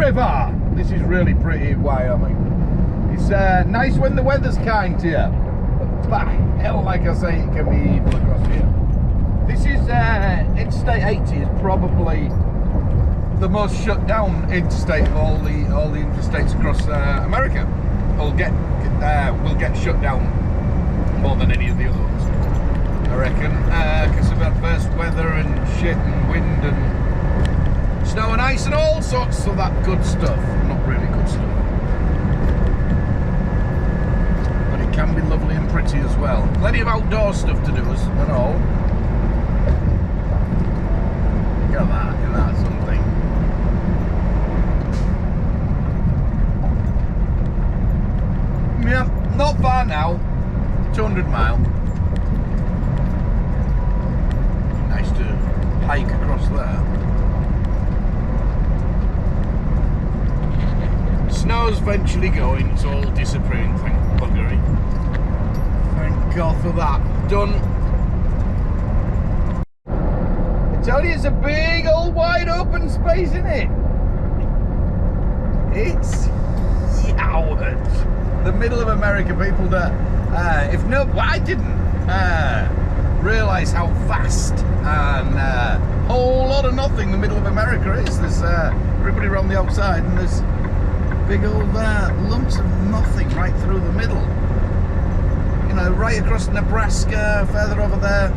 river. This is really pretty in Wyoming. It's nice when the weather's kind to you. But hell, like I say, it can be evil across here. This is Interstate 80 is probably the most shut down interstate of all the interstates across America. Will get shut down more than any of the other ones, I reckon, because of adverse weather and shit and wind and snow and ice and all sorts of that good stuff. Not really good stuff, but it can be lovely and pretty as well. Plenty of outdoor stuff to do and all. Look at that, isn't that something? Yeah, not far now. 200 mile. Nice to hike across there. Snow's eventually going, it's all disappearing, thank buggery. Thank God for that. Done. I tell you, it's a big old wide open space, isn't it? It's yowers. The middle of America, people that I didn't realise how vast and whole lot of nothing the middle of America is. There's everybody around the outside, and there's big old lumps of nothing right through the middle. You know, right across Nebraska, further over there.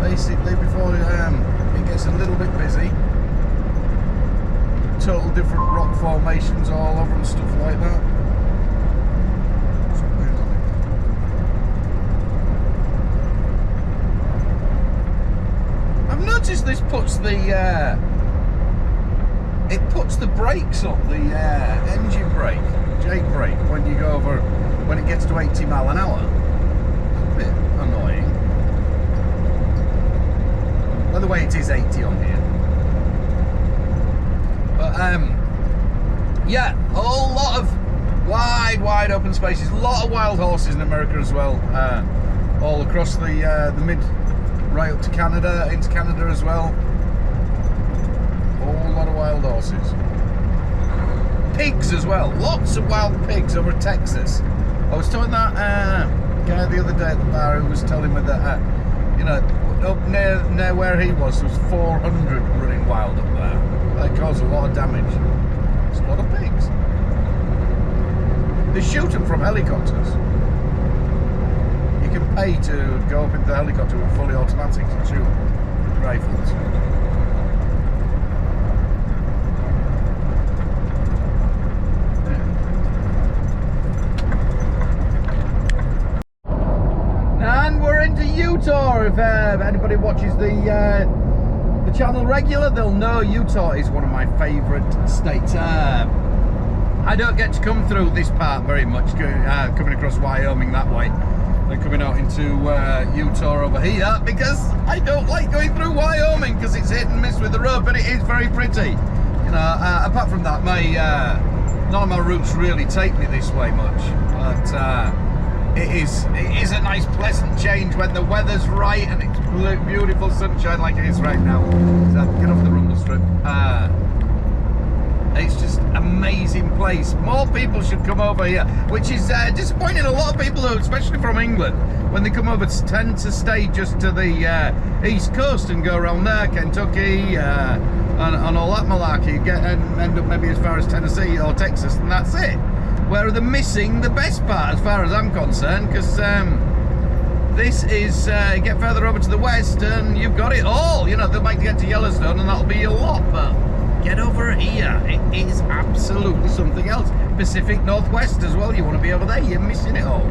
Basically, before it gets a little bit busy. Total different rock formations all over and stuff like that. I've noticed this puts the brakes on the engine brake, Jake brake, when you go over, when it gets to 80 mile an hour. It's a bit annoying. By the way, it is 80 on here. But yeah, a whole lot of wide open spaces. A lot of wild horses in America as well. All across the mid, right up to Canada, into Canada as well. A whole lot of wild horses. Pigs as well. Lots of wild pigs over Texas. I was telling that guy the other day at the bar who was telling me that you know, up near where he was, there was 400 running wild up there. That caused a lot of damage. It's a lot of pigs. They shoot them from helicopters. You can pay to go up into the helicopter with fully automatics and shoot with rifles. And we're into Utah. If anybody watches the channel regular, they'll know Utah is one of my favourite states. I don't get to come through this part very much, coming across Wyoming that way, and coming out into Utah over here, because I don't like going through Wyoming because it's hit and miss with the road, but it is very pretty. You know, apart from that, none of my routes really take me this way much, but it is a nice pleasant change when the weather's right and it's beautiful sunshine like it is right now. So get off the rumble strip. It's just amazing place. More people should come over here, which is disappointing. A lot of people, who, especially from England, when they come over, tend to stay just to the east coast and go around there, Kentucky and all that malarkey, and end up maybe as far as Tennessee or Texas, and that's it. Where they're missing the best part, as far as I'm concerned, because this is get further over to the west and you've got it all. You know, they might get to Yellowstone and that'll be a lot, but get over here, it is absolutely something else. Pacific Northwest as well, you want to be over there, you're missing it all.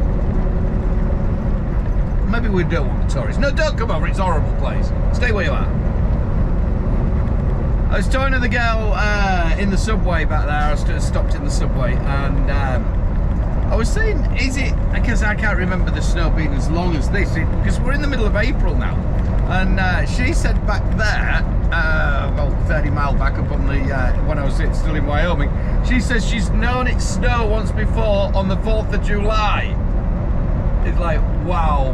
Maybe we don't want the tourists. No, don't come over, it's a horrible place. Stay where you are. I was talking to the girl in the subway back there. I was stopped in the subway, and I was saying, is it, because I can't remember the snow being as long as this, because we're in the middle of April now, and she said back there, about 30 mile back up on the, when I was still in Wyoming, she says she's known it snow once before on the 4th of July. It's like, wow.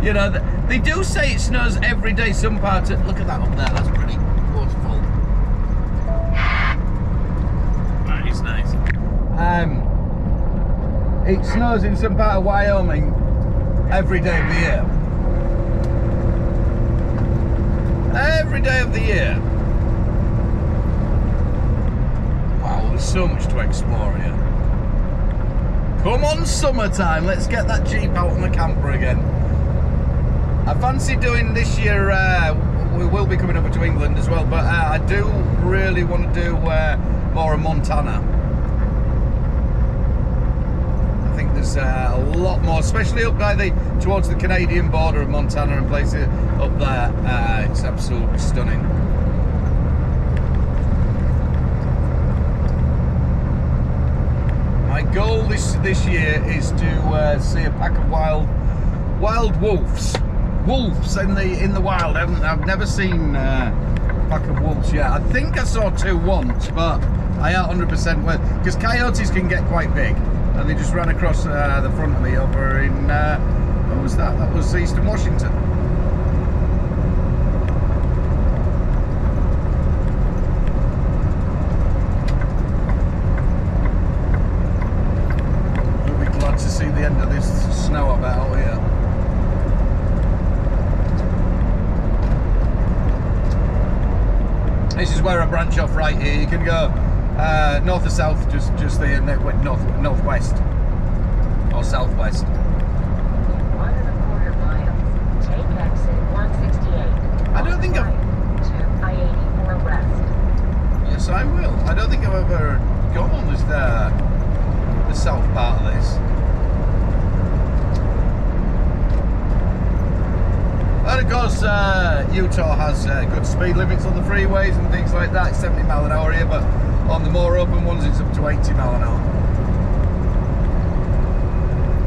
You know, they do say it snows every day, some parts, look at that up there, that's pretty waterfall. It snows in some part of Wyoming every day of the year. Every day of the year. Wow, there's so much to explore here. Come on, summertime, let's get that Jeep out on the camper again. I fancy doing this year, we will be coming over to England as well, but I do really want to do more of Montana. I think there's a lot more, especially up by towards the Canadian border of Montana and places up there. It's absolutely stunning. My goal this year is to see a pack of wild wolves. Wolves in the wild. I've never seen a pack of wolves yet. I think I saw 2 once, but I ain't 100% because coyotes can get quite big, and they just ran across the front of me over in what was that? That was Eastern Washington. We'll be glad to see the end of this snow about here. This is where I branch off right here. You can go north or south, just there, northwest or southwest. 1.25 miles. Take exit 168. I don't think I've. To I-84 west. Yes, I will. I don't think I've ever gone on this the south part of this. And of course, Utah has good speed limits on the freeways and things like that. It's 70 mile an hour here, but on the more open ones, it's up to 80 mile an hour.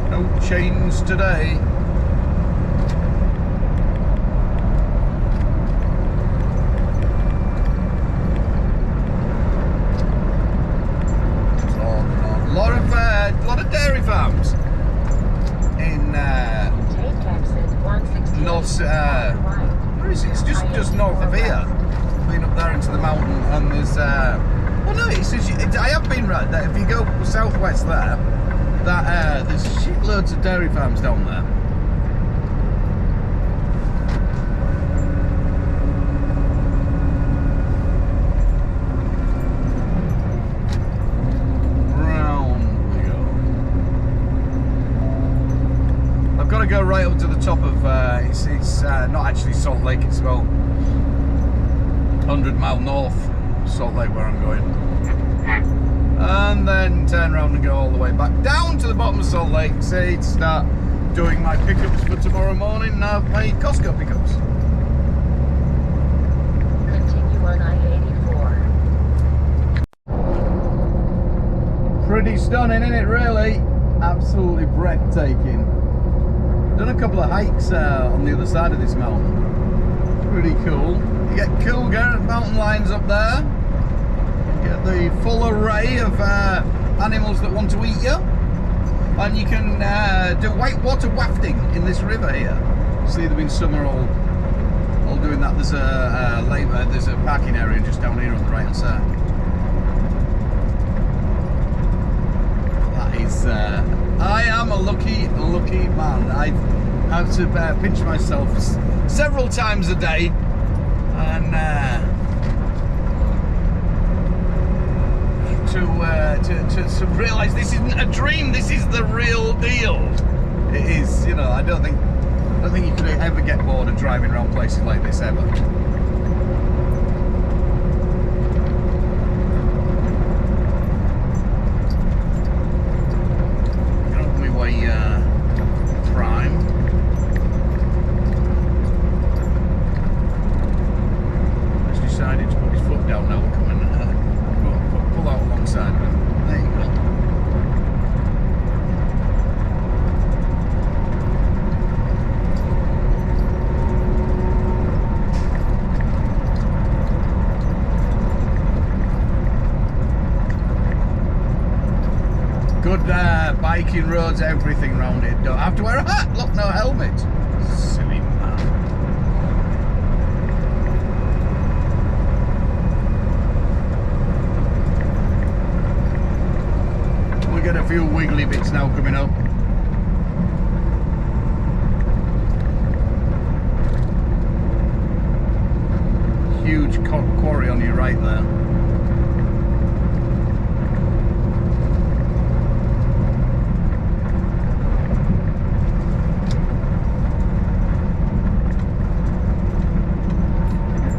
No chains today. So, a lot of dairy farms in north. Where is it? It's just north of here. Been up there into the mountain, and there's. Well, no, I have been right there. If you go southwest there, there's shitloads of dairy farms down there. Go right up to the top of it's not actually Salt Lake, it's about 100 mile north Salt Lake where I'm going, and then turn around and go all the way back down to the bottom of Salt Lake, say to start doing my pickups for tomorrow morning, my Costco pickups. Continue on I-84. Pretty stunning, isn't it, really? Absolutely breathtaking. Done a couple of hikes on the other side of this mountain. Pretty cool. You get cougar mountain lions up there. You get the full array of animals that want to eat you. And you can do whitewater wafting in this river here. See them in summer all doing that. There's a parking area just down here on the right hand side. That is I am a lucky man. I have to pinch myself several times a day, and to realise this isn't a dream. This is the real deal. It is. You know, I don't think you could ever get bored of driving around places like this ever. Prime. He's decided to put his foot down now. Come and pull out alongside of him. There you go. Good biking roads, everything around it. Don't have to wear a hat. Look, no helmet. Silly man. We're gonna a few wiggly bits now coming up. Huge quarry on your right there.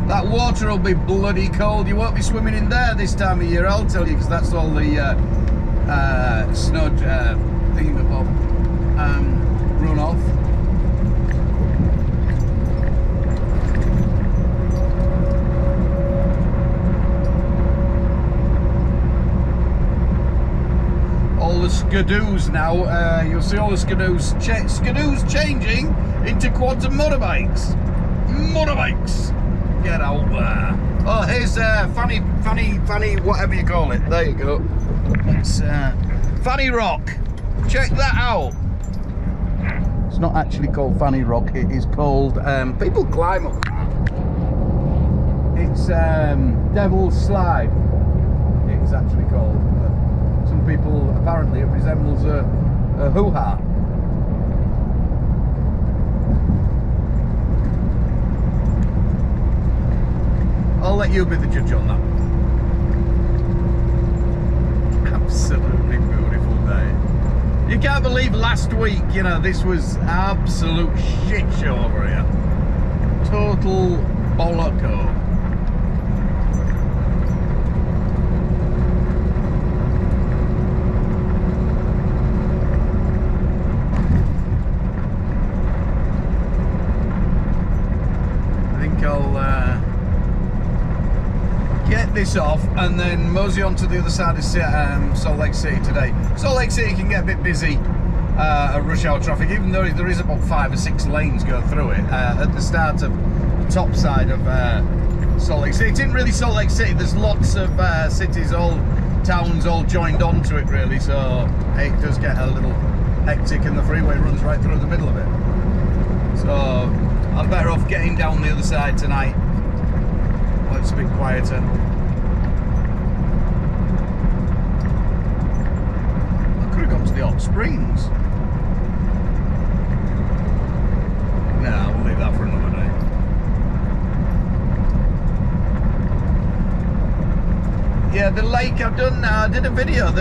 That water will be bloody cold. You won't be swimming in there this time of year, I'll tell you, because that's all the snow thingamabob run off. All the skidoos now, you'll see all the skidoos changing into quads and motorbikes. Motorbikes! Get out there. Oh, here's Fanny, whatever you call it. There you go. It's Fanny Rock. Check that out. It's not actually called Fanny Rock. It is called, people climb up. It's Devil's Slide. It's actually called. Some people, apparently it resembles a hoo-ha. I'll let you be the judge on that. Absolutely beautiful day. You can't believe last week, you know, this was absolute shit show over here. Total bolloco. I think I'll get this off and then mosey on to the other side of Salt Lake City today. Salt Lake City can get a bit busy at rush hour traffic, even though there is about 5 or 6 lanes go through it at the start of the top side of Salt Lake City. It's in really Salt Lake City. There's lots of cities, towns all joined onto it really, so it does get a little hectic and the freeway runs right through the middle of it. So I'm better off getting down the other side tonight. Well, it's a bit quieter. I could have gone to the hot springs. No, we'll leave that for another day. Yeah, the lake I've done now. I did a video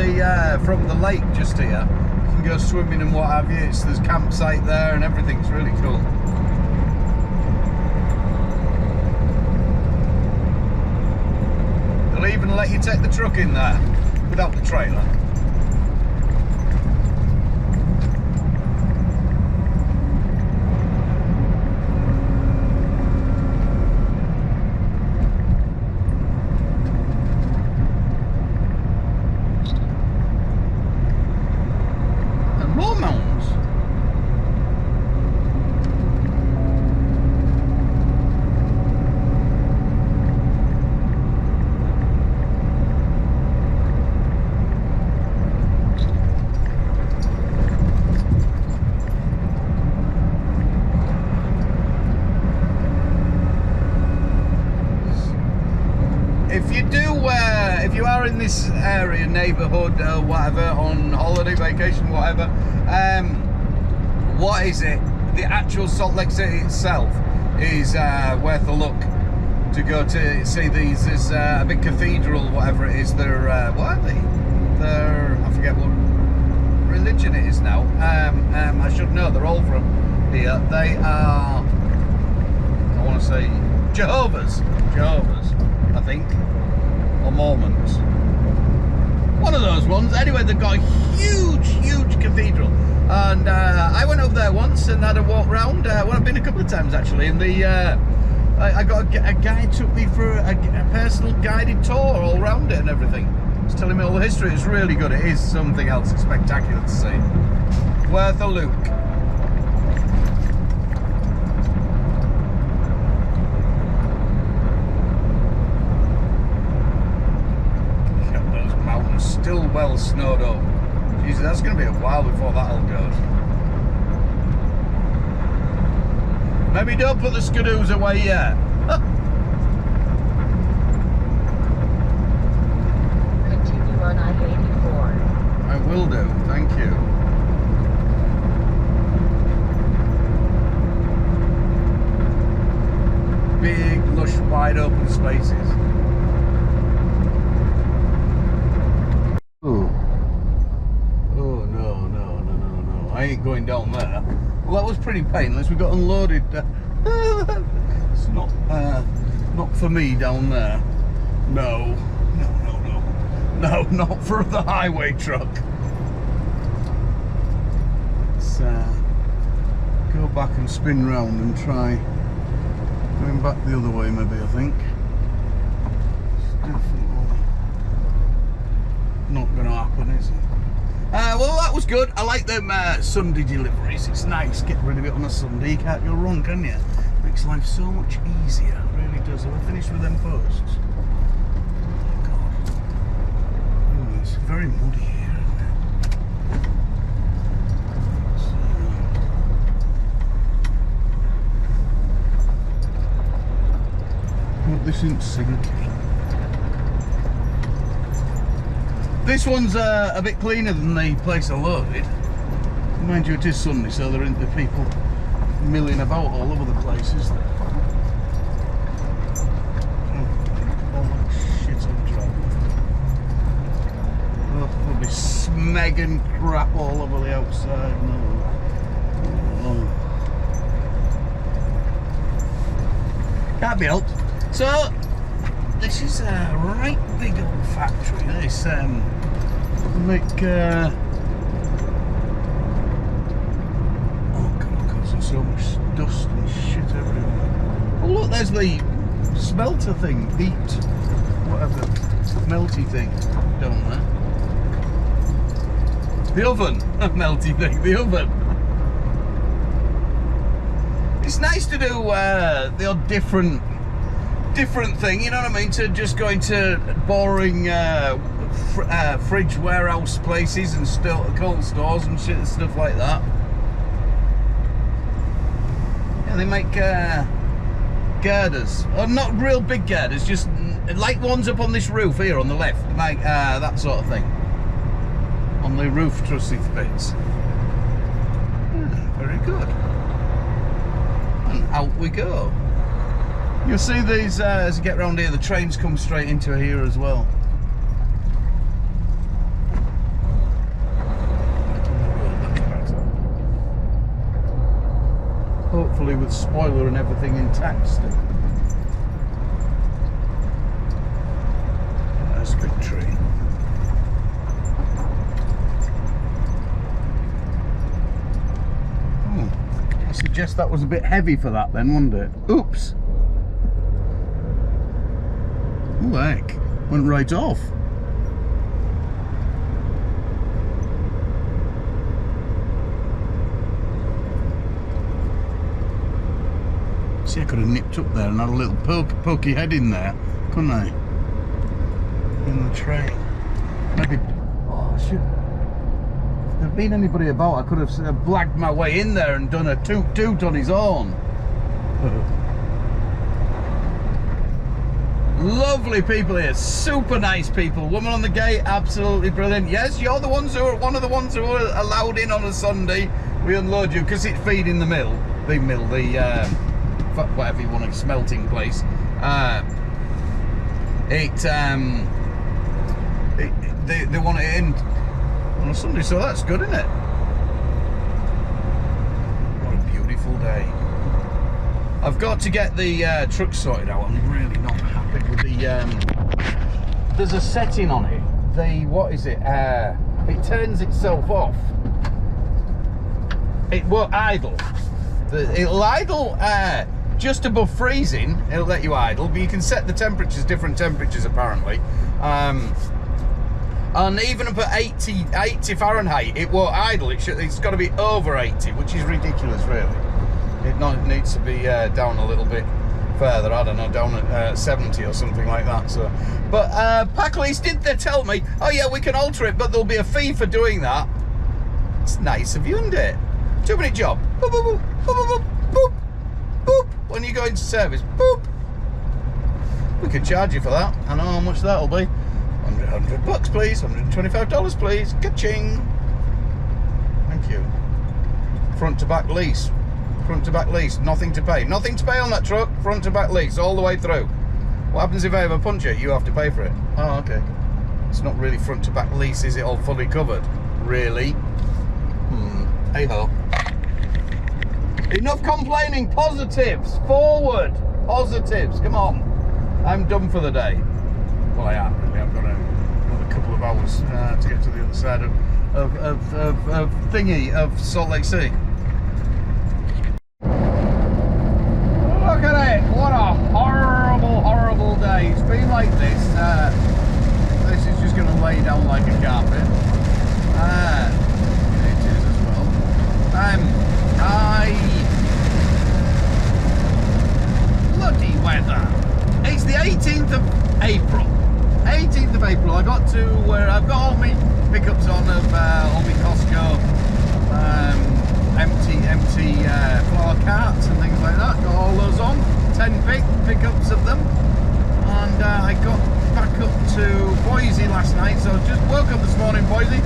from the lake just here. You can go swimming and what have you. There's campsite there and everything's really cool. They'll even let you take the truck in there without the trailer. And more mountains. If you are in this area, neighbourhood, whatever, on holiday, vacation, whatever, what is it? The actual Salt Lake City itself is worth a look to go to see these. There's a big cathedral, whatever it is. They're what are they? They're, I forget what religion it is now. I should know. They're all from here. They are, I want to say Jehovah's, I think. Or Mormons, one of those ones. Anyway, they've got a huge cathedral, and I went over there once and had a walk round. Well, I've been a couple of times actually, and I got a guide took me for a personal guided tour all around it and everything. He's telling me all the history. It's really good. It is something else. It's spectacular to see. Worth a look. Still well snowed up. Jesus, that's going to be a while before that all goes. Maybe don't put the skidoos away yet. Continue on I-84. I will do. wide open spaces. Oh, oh no, no, no, no, no! I ain't going down there. Well, that was pretty painless. We got unloaded. It's not for me down there. No, no, no, no, no, not for the highway truck. Let's go back and spin round and try going back the other way, maybe. I think it's definitely not going to happen, is it? Well, that was good. I like them Sunday deliveries. It's nice. Get rid of it on a Sunday. You can't go wrong, can you? Makes life so much easier. It really does. Have I finished with them posts? Oh, God. Oh, it's very muddy here, isn't it? So, hope this isn't sinking. This one's a bit cleaner than the place I loaded. Mind you, it is Sunday, so there aren't the people milling about all over the place, is there? Oh, shit on drop. Oh, there'll be smeg and crap all over the outside. No. Oh. Can't be helped. So, this is a right big old factory. This make oh God, causing so much dust and shit everywhere. Oh look, there's the smelter thing, heat, whatever, melty thing down there. The oven, melty thing, the oven. It's nice to do the odd different thing, you know what I mean, to just go into boring fridge warehouse places and still cold stores and shit and stuff like that. Yeah, they make girders, or not real big girders, just like the ones up on this roof here on the left, like that sort of thing on the roof trussy bits. Yeah, very good. And out we go. You'll see these as you get around here, the trains come straight into here as well. Hopefully with spoiler and everything intact still. That's a big tree. I suggest that was a bit heavy for that then, wasn't it? Oops. Oh heck, went right off. See, I could have nipped up there and had a little pokey head in there, couldn't I? In the train. Maybe, oh shit. If there'd been anybody about, I could have blagged my way in there and done a toot on his own. Lovely people here, super nice people. Woman on the gate, absolutely brilliant. Yes, you're the ones who are one of the ones who are allowed in on a Sunday. We unload you because it's feeding the whatever you want, a smelting place. They want it in on a Sunday, so that's good, isn't it? What a beautiful day. I've got to get the truck sorted out. I'm really not happy with the there's a setting on it, what is it, it turns itself off. It won't idle. It'll idle just above freezing. It'll let you idle, but you can set the temperatures, different temperatures apparently, and even up at 80 Fahrenheit it won't idle. It's got to be over 80, which is ridiculous really. It needs to be down a little bit further, I don't know, down at 70 or something like that. So, but Packleys did they tell me, oh yeah, we can alter it, but there'll be a fee for doing that. It's nice of you, isn't it? 2-minute job. Boop, boop, boop, boop, boop, boop, boop. When you go into service, boop. We could charge you for that. I know how much that'll be. $100 please, $125 please. Ka-ching. Thank you. Front to back lease. Front to back lease, nothing to pay. Nothing to pay on that truck, front to back lease, all the way through. What happens if I ever punch it? You have to pay for it. Oh, okay. It's not really front to back lease, is it? All fully covered? Really? Hey ho. Enough complaining. Positives. Forward. Positives. Come on. I'm done for the day. Well, I am really. I've got another couple of hours to get to the other side of Salt Lake City. Look at it! What a horrible, horrible day. It's been like this. This is just going to lay down like a carpet. It is as well. Bloody weather. It's the 18th of April. 18th of April. I got to where I've got all my pickups on of all my Costco empty flower carts and things like that. Got all those on. 10 pickups of them. And I got back up to Boise last night. So just woke up this morning, Boise.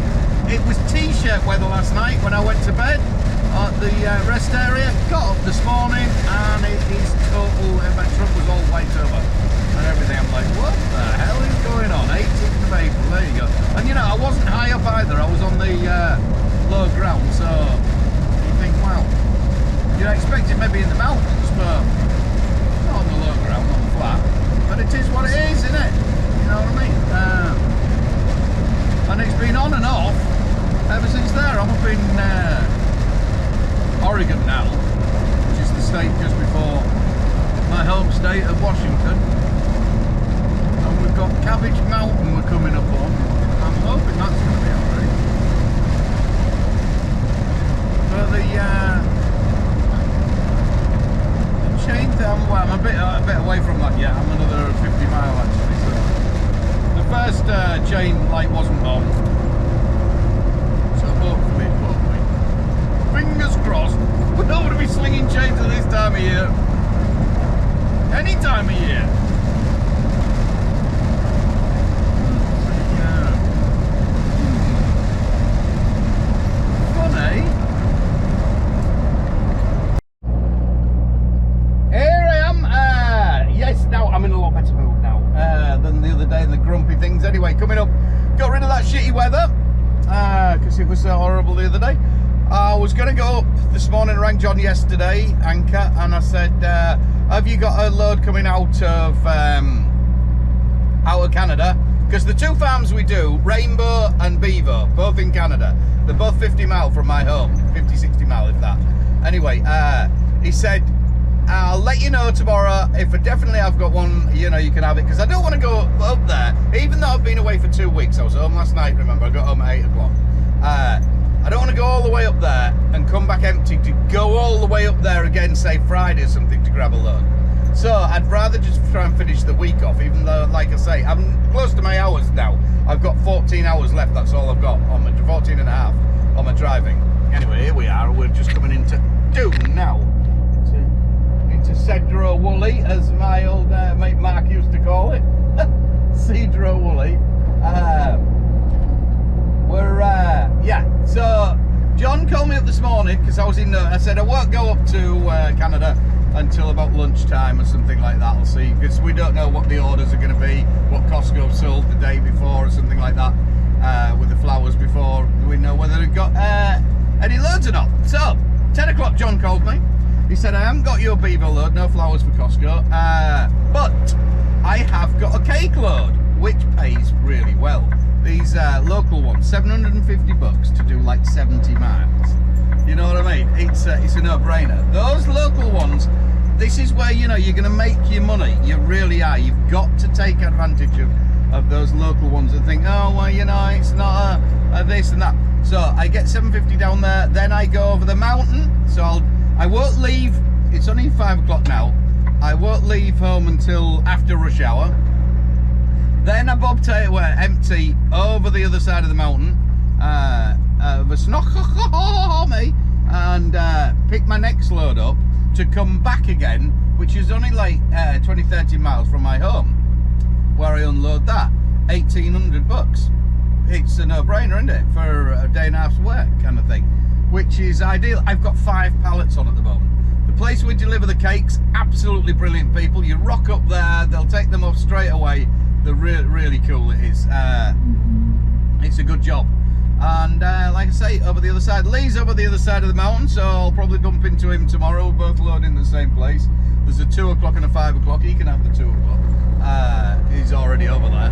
It was t-shirt weather last night when I went to bed at the rest area. Got up this morning and it is total. My truck was all white over and everything. I'm like, what the hell is going on? 18th of April, there you go. And you know, I wasn't high up either. I was on the low ground, so you think, wow, you'd expect it maybe in the mountains, but not on the low ground, on the flat. But it is what it is, isn't it? You know what I mean? And it's been on and off ever since there. I'm up in Oregon now, which is the state just before my home state of Washington. And we've got Cabbage Mountain we're coming up on. I'm hoping that's going to be alright. But the chain thing, well, I'm a bit away from that yet. I'm another 50 mile actually. So the first chain light wasn't on. So hopefully, fingers crossed, we don't want to be slinging chains at this time of year. Any time of year. Funny. Here I am. Yes, now I'm in a lot better mood now than the other day and the grumpy things. Anyway, coming up, got rid of that shitty weather because it was so horrible the other day. I was going to go up this morning, rang John yesterday, Anchor, and I said, have you got a load coming out of Canada? Because the two farms we do, Rainbow and Beaver, both in Canada, they're both 50 mile from my home, 50, 60 mile if that. Anyway, he said, I'll let you know tomorrow if I've got one, you know, you can have it, because I don't want to go up there, even though I've been away for 2 weeks. I was home last night, remember, I got home at 8 o'clock. I don't want to go all the way up there and come back empty to go all the way up there again, say Friday or something, to grab a load. So I'd rather just try and finish the week off, even though, like I say, I'm close to my hours now. I've got 14 hours left, that's all I've got, on my 14 and a half on my driving. Anyway, here we are, we're just coming into Doom now. Into Cedro Woolley, as my old mate Mark used to call it. Cedro Woolley. Yeah, so John called me up this morning because I was in I said I won't go up to Canada until about lunchtime or something like that. I'll see, because we don't know what the orders are going to be, what Costco sold the day before or something like that with the flowers before we know whether they've got any loads or not. So 10 o'clock John called me. He said, I haven't got your beaver load, no flowers for Costco, but I have got a cake load, which pays really well. These local ones, 750 bucks to do like 70 miles. You know what I mean? It's a no-brainer. Those local ones, this is where, you know, you're going to make your money. You really are. You've got to take advantage of those local ones and think, oh, well, you know, it's not a this and that. So I get 750 down there, then I go over the mountain. So I won't leave, it's only 5 o'clock now. I won't leave home until after rush hour. Then I bobtail empty over the other side of the mountain, and pick my next load up to come back again, which is only like 20-30 miles from my home, where I unload that. 1,800 bucks. It's a no-brainer, isn't it, for a day and a half's work kind of thing, which is ideal. I've got 5 pallets on at the moment. The place we deliver the cakes, absolutely brilliant people. You rock up there, they'll take them off straight away. They're really cool, it is. It's a good job. And like I say, over the other side, Lee's over the other side of the mountain, so I'll probably bump into him tomorrow. We're both loading in the same place. There's a 2 o'clock and a 5 o'clock. He can have the 2 o'clock. He's already over there.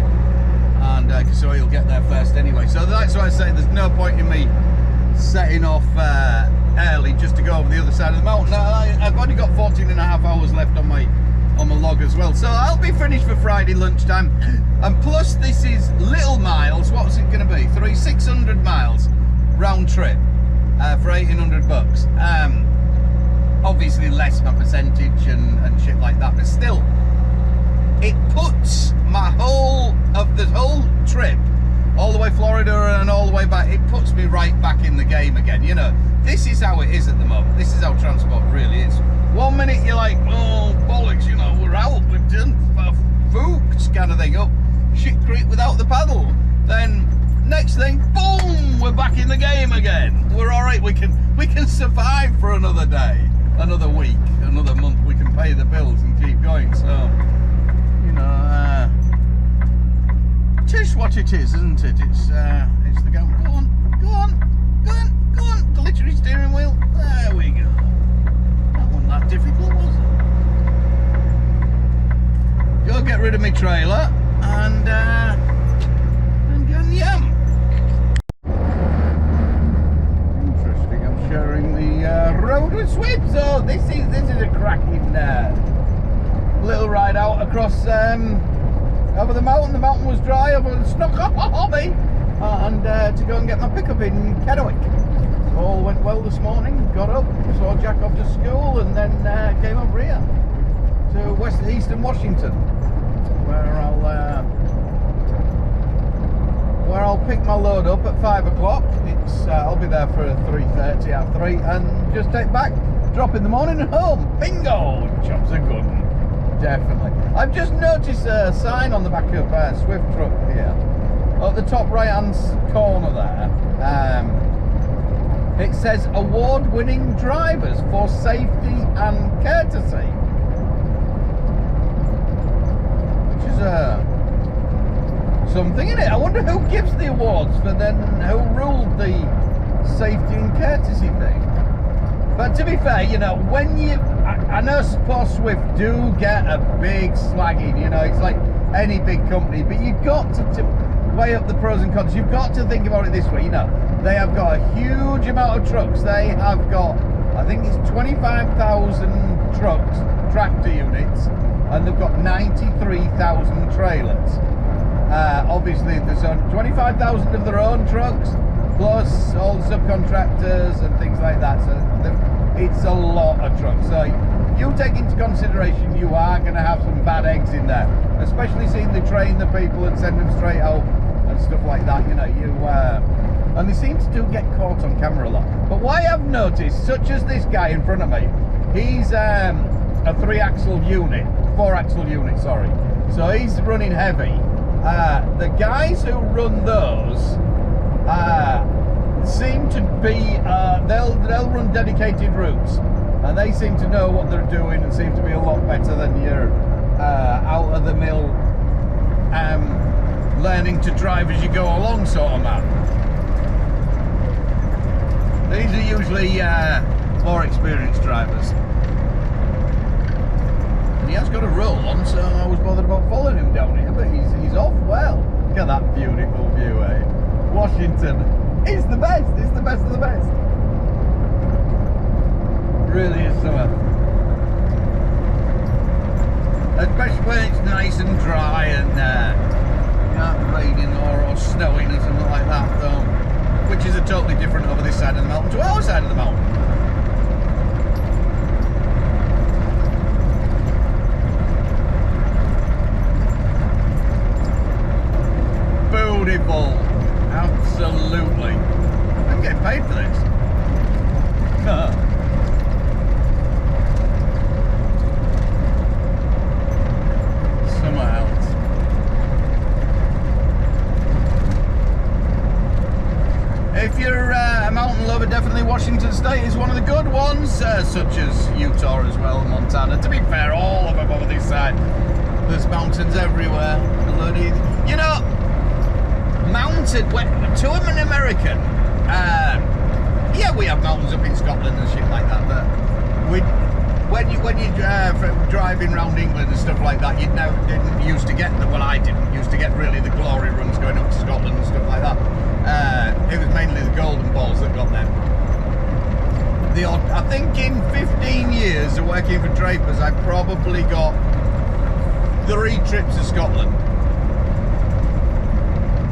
And so he'll get there first anyway. So that's why I say there's no point in me setting off early just to go over the other side of the mountain. I've only got 14 and a half hours left on my log as well, so I'll be finished for Friday lunchtime. And plus this is little miles. What's it going to be? 600 miles round trip for 1,800 bucks. Obviously less my percentage and shit like that, but still it puts my whole trip, all the way Florida and all the way back, it puts me right back in the game again. You know, this is how it is at the moment. This is how transport really is. 1 minute you're like, oh bollocks, you know, we're out, we've done Fuchs kind of thing, up shit creek without the paddle. Then next thing, boom, we're back in the game again. We're all right. We can survive for another day, another week, another month. We can pay the bills and keep going. So, you know, just what it is, isn't it? It's the game. Go on, glittery steering wheel. There we go. That wasn't that difficult, was it? Go get rid of my trailer and go and yam. Interesting. I'm sharing the road with Swift. So this is a cracking little ride out across over the mountain. The mountain was dry. I've snuck up a hobby and to go and get my pickup in Kennewick. All went well this morning. Got up, saw Jack off to school, and then came over here to Eastern Washington, where I'll pick my load up at 5 o'clock. I'll be there for 3:30 at 3, and just take back, drop in the morning and home. Bingo! Job's a good one. Definitely. I've just noticed a sign on the back of a Swift truck here, at the top right hand corner there. It says award-winning drivers for safety and courtesy, which is something, isn't it? I wonder who gives the awards for then, who ruled the safety and courtesy thing. But to be fair, you know, when I know poor Swift do get a big slagging, you know, it's like any big company, but you've got to weigh up the pros and cons. You've got to think about it this way, you know, they have got a huge amount of trucks. They have got, I think it's 25,000 trucks, tractor units, and they've got 93,000 trailers. Obviously there's 25,000 of their own trucks, plus all the subcontractors and things like that, so it's a lot of trucks. So you take into consideration you are going to have some bad eggs in there, especially seeing they train the people and send them straight out and stuff like that, you know, and they seem to do get caught on camera a lot. But what I have noticed, such as this guy in front of me, he's a 4-axle unit, sorry, so he's running heavy. The guys who run those seem to be, they'll run dedicated routes, and they seem to know what they're doing and seem to be a lot better than your out of the mill learning to drive as you go along sort of man. These are usually more experienced drivers. And he has got a roll on, so I was bothered about following him down here, but he's off well. Look at that beautiful view, eh? Washington is the best. It's the best of the best. Really is summer. Especially when it's nice and dry and not raining or snowing or something like that, though, which is a totally different over this side of the mountain to our side of the mountain. Beautiful. Absolutely. I'm getting paid for this. Somewhere else. If you're a mountain lover, definitely Washington State is one of the good ones, such as Utah as well, Montana. To be fair, all of them over this side. There's mountains everywhere. Bloody, you know, mountain. To an American, yeah, we have mountains up in Scotland and shit like that. But when you driving around England and stuff like that, didn't used to get them. Well, I didn't used to get really the glory runs going up to Scotland and stuff like that. It was mainly the golden balls that got them. I think in 15 years of working for Drapers, I probably got 3 trips to Scotland.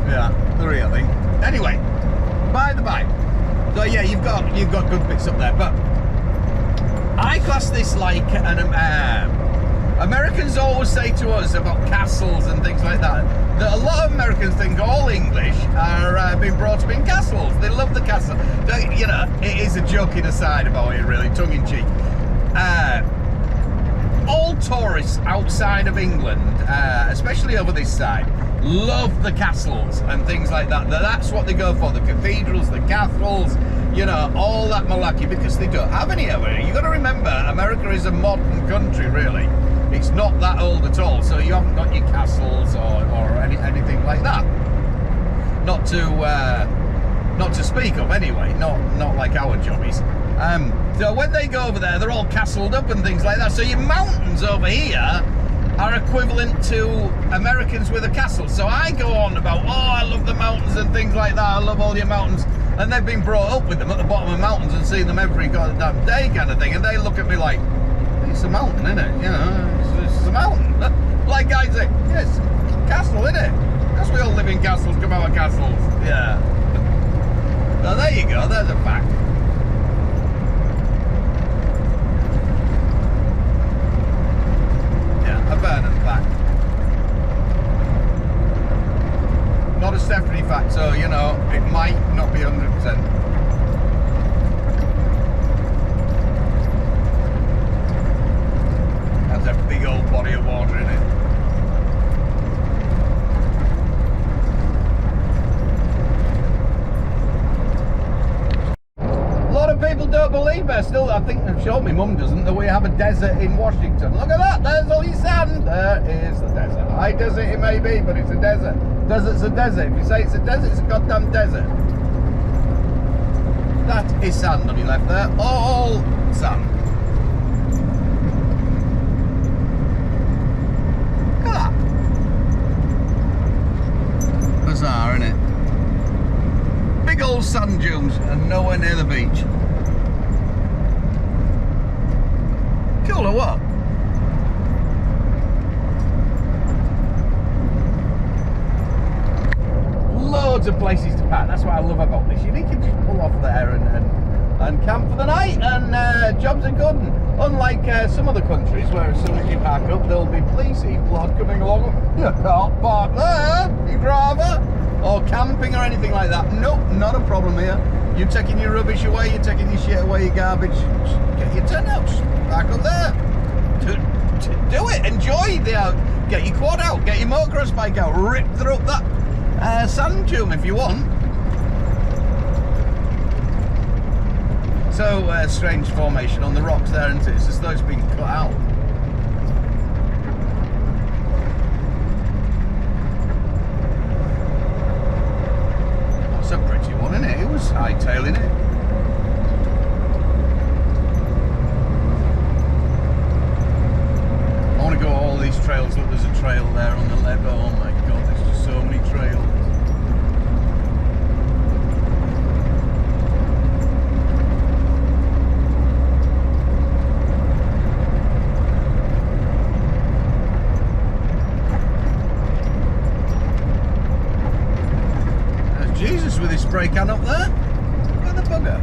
Yeah, 3 I think. Anyway, by the by. So yeah, you've got good bits up there, but I class this like an Americans always say to us about castles and things like that a lot of Americans think all English are being brought up in castles. They love the castle. You know, it is a joking aside about it, really, tongue in cheek. All tourists outside of England, especially over this side, love the castles and things like that. That's what they go for, the cathedrals, the castles, you know, all that malarkey, because they don't have any of it. You've got to remember, America is a modern country, really. It's not that old at all, so you haven't got your castles or anything like that. Not to speak of, anyway. Not like our jobbies. So when they go over there, they're all castled up and things like that. So your mountains over here are equivalent to Americans with a castle. So I go on about, oh, I love the mountains and things like that. I love all your mountains. And they've been brought up with them at the bottom of mountains and seen them every goddamn day kind of thing. And they look at me like, it's a mountain, isn't it? You know, it's a mountain. Like I say, yeah, it's a castle, isn't it? Because we all live in castles, come out of castles. Yeah. So there you go, there's a fact. Yeah, a Vernon fact. Not a Stephanie fact, so, you know, it might not be 100%. A big old body of water in it. A lot of people don't believe me. Still, I think they've shown me, mum doesn't, that we have a desert in Washington. Look at that, there's all your sand. There is the desert. High desert it may be, but it's a desert. Desert's a desert. If you say it's a desert, it's a goddamn desert. That is sand on your left there. All sand. Bizarre, isn't it? Big old sand dunes and nowhere near the beach. Cool or what? Loads of places to park. That's what I love about this. You can just pull off there and camp for the night, and jobs are good. And unlike some other countries where as soon as you park up, there'll be police blood coming along. You can't park there, you driver, or camping or anything like that. Nope, not a problem here. You're taking your rubbish away, you're taking your shit away, your garbage. Just get your tent out, just park up there. Do it, enjoy get your quad out, get your motocross bike out, rip through that sand dune if you want. So strange formation on the rocks there, isn't it? It's as though it's been cut out. That's a pretty one, isn't it? It was hightailing it. I want to go all these trails. Look, there's a trail there on the left. Oh my god, there's just so many trails. Jesus with his spray can up there. Look at the bugger.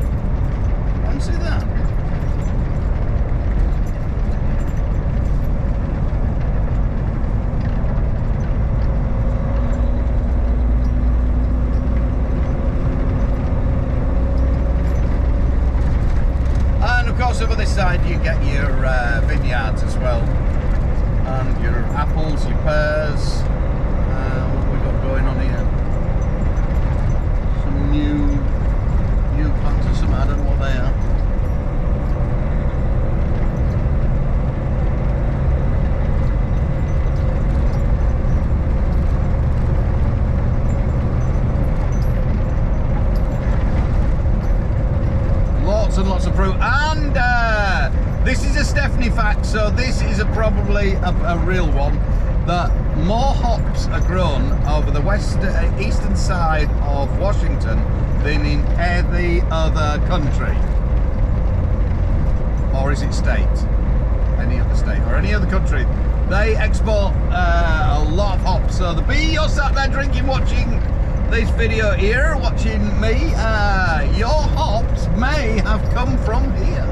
Fancy that. And of course over this side you get your vineyards as well. And your apples, your pears. What have we got going on here? New plants fact, so this is probably a real one, that more hops are grown over the eastern side of Washington than in any other country. Or is it state? Any other state or any other country. They export a lot of hops. So the bee you're sat there drinking, watching this video here, watching me, your hops may have come from here.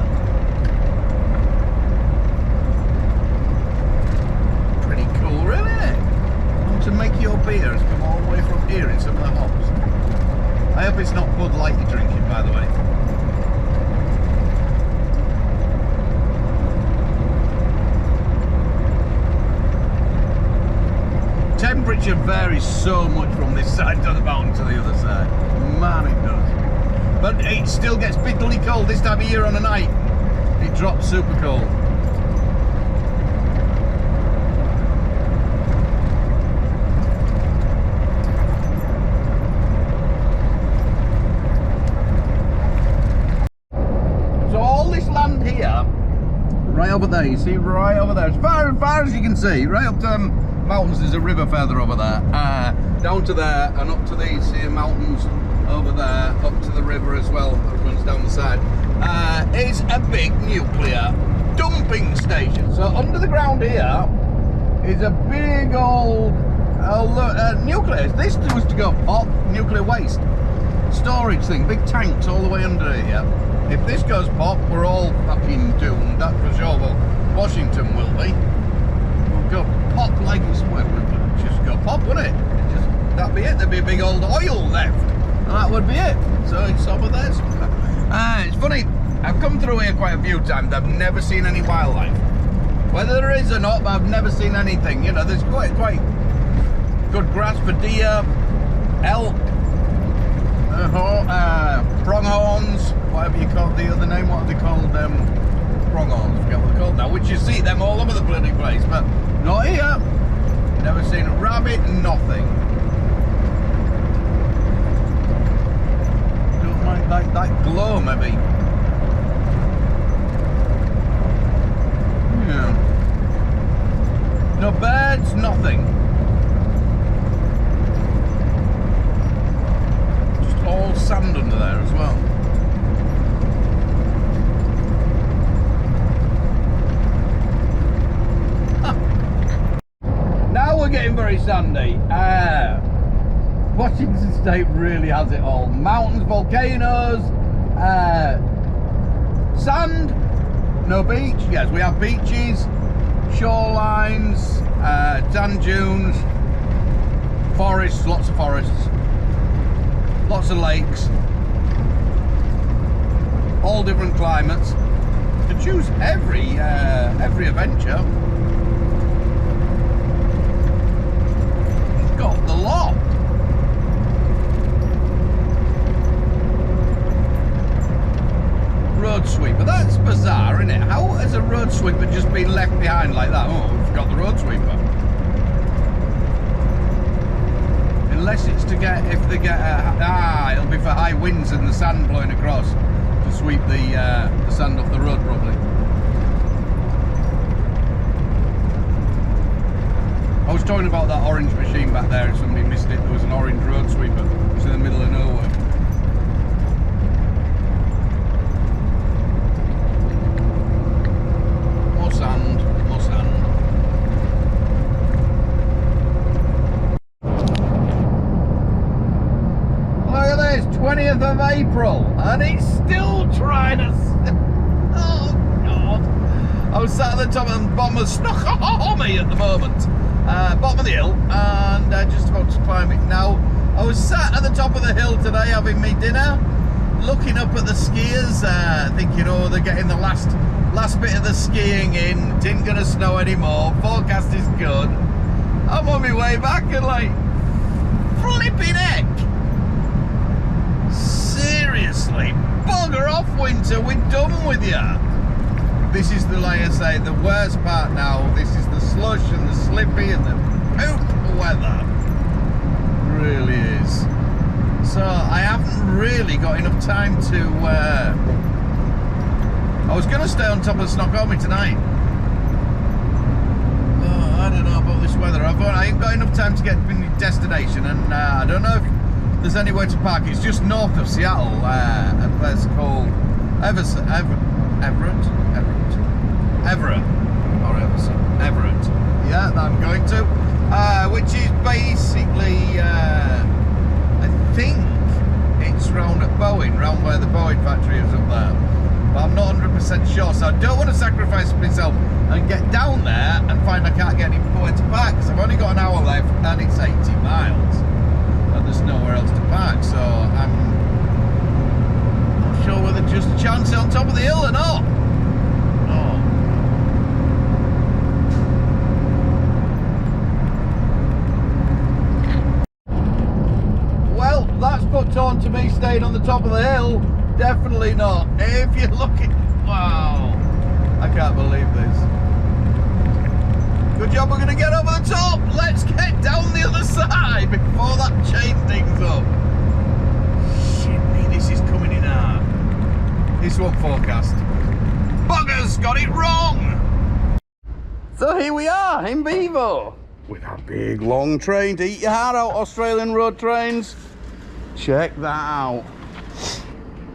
Pretty cool, really, isn't it? To make your beers come all the way from here in some of the hops. I hope it's not Bud Light you're drinking, by the way. Temperature varies so much from this side of the mountain to the other side. Man, it does. But it still gets bitterly cold this time of year on a night. It drops super cold. So all this land here, right over there, you see, right over there, as far as you can see, right up to mountains, there's a river further over there, down to there and up to these here mountains over there, up to the river as well that runs down the side, is a big nuclear dumping station. So under the ground here is a big old nuclear. This was to go pop nuclear waste storage thing, big tanks all the way under here. If this goes pop, we're all fucking doomed, that's for sure. Well, Washington will be. Go pop like it's just go pop, wouldn't it? That'd be it. There'd be a big old oil left, and that would be it. So it's over there. It's funny. I've come through here quite a few times. I've never seen any wildlife. Whether there is or not, but I've never seen anything. You know, there's quite good grass for deer, elk, pronghorns, whatever you call the other name. What are they called? Pronghorns. I forget what they're called now. Which you see them all over the bloody place, but not here. Never seen a rabbit, nothing. Don't mind that glow, maybe. Yeah. No birds, nothing. Just all sand under there as well. We're getting very sandy. Washington State really has it all. Mountains, volcanoes, sand, no beach. Yes, we have beaches, shorelines, sand dunes, forests, lots of forests, lots of lakes, all different climates. To choose every adventure. Got the lot. Road sweeper, that's bizarre, isn't it? How has a road sweeper just been left behind like that? Oh, we forgot the road sweeper. Unless it's to get, if they get it'll be for high winds and the sand blowing across to sweep the sand off the road, probably. I was talking about that orange machine back there and somebody missed it. There was an orange road sweeper. It's in the middle of nowhere. More sand, more sand. Look at this, 20th of April, and it's still trying to... Oh, God. I was sat at the top of the bottom of Snoqualmie at the moment. Bottom of the hill, and just about to climb it now. I was sat at the top of the hill today having me dinner, looking up at the skiers, thinking, oh, they're getting the last bit of the skiing in. It ain't gonna snow anymore, forecast is good. I'm on my way back and like, flipping heck, seriously, bugger off winter, we're done with you. This is the, like I say, the worst part now. This is the slush and the slippy and the poop weather. It really is. So I haven't really got enough time to... I was going to stay on top of Snoqualmie tonight. I don't know about this weather. I ain't got enough time to get to my destination, and I don't know if there's anywhere to park. It's just north of Seattle, a place called Everett, yeah, that I'm going to, which is basically, I think it's round at Boeing, round where the Boeing factory is up there, but I'm not 100% sure, so I don't want to sacrifice myself and get down there and find I can't get anywhere to park, because I've only got an hour left and it's 80 miles and there's nowhere else to park, so I'm not sure whether just a chance on top of the hill or not. That's put on to me staying on the top of the hill. Definitely not. If you're looking, wow, I can't believe this. Good job we're going to get over the top. Let's get down the other side before that chain digs up. Shit me, this is coming in hard. This one forecast. Buggers got it wrong. So here we are in Bevo with our big long train to eat your heart out, Australian road trains. Check that out.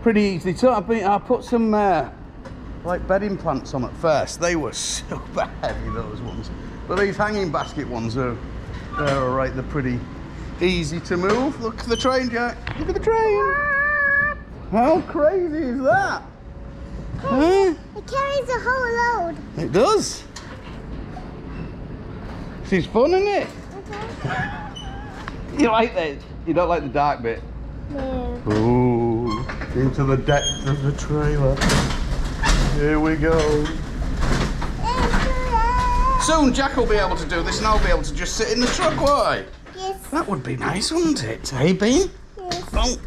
Pretty easy too. I put some like bedding plants on at first. They were super heavy, those ones. But these hanging basket ones they're alright. They're pretty easy to move. Look at the train, Jack. Look at the train. How crazy is that? Huh? It carries a whole load. It does. This is fun, isn't it? Okay. You like this? You don't like the dark bit? No. Ooh, into the depth of the trailer. Here we go. Soon Jack will be able to do this and I'll be able to just sit in the truck, won't I? Yes. That would be nice, wouldn't it? Hey, Bean? Yes. Oh.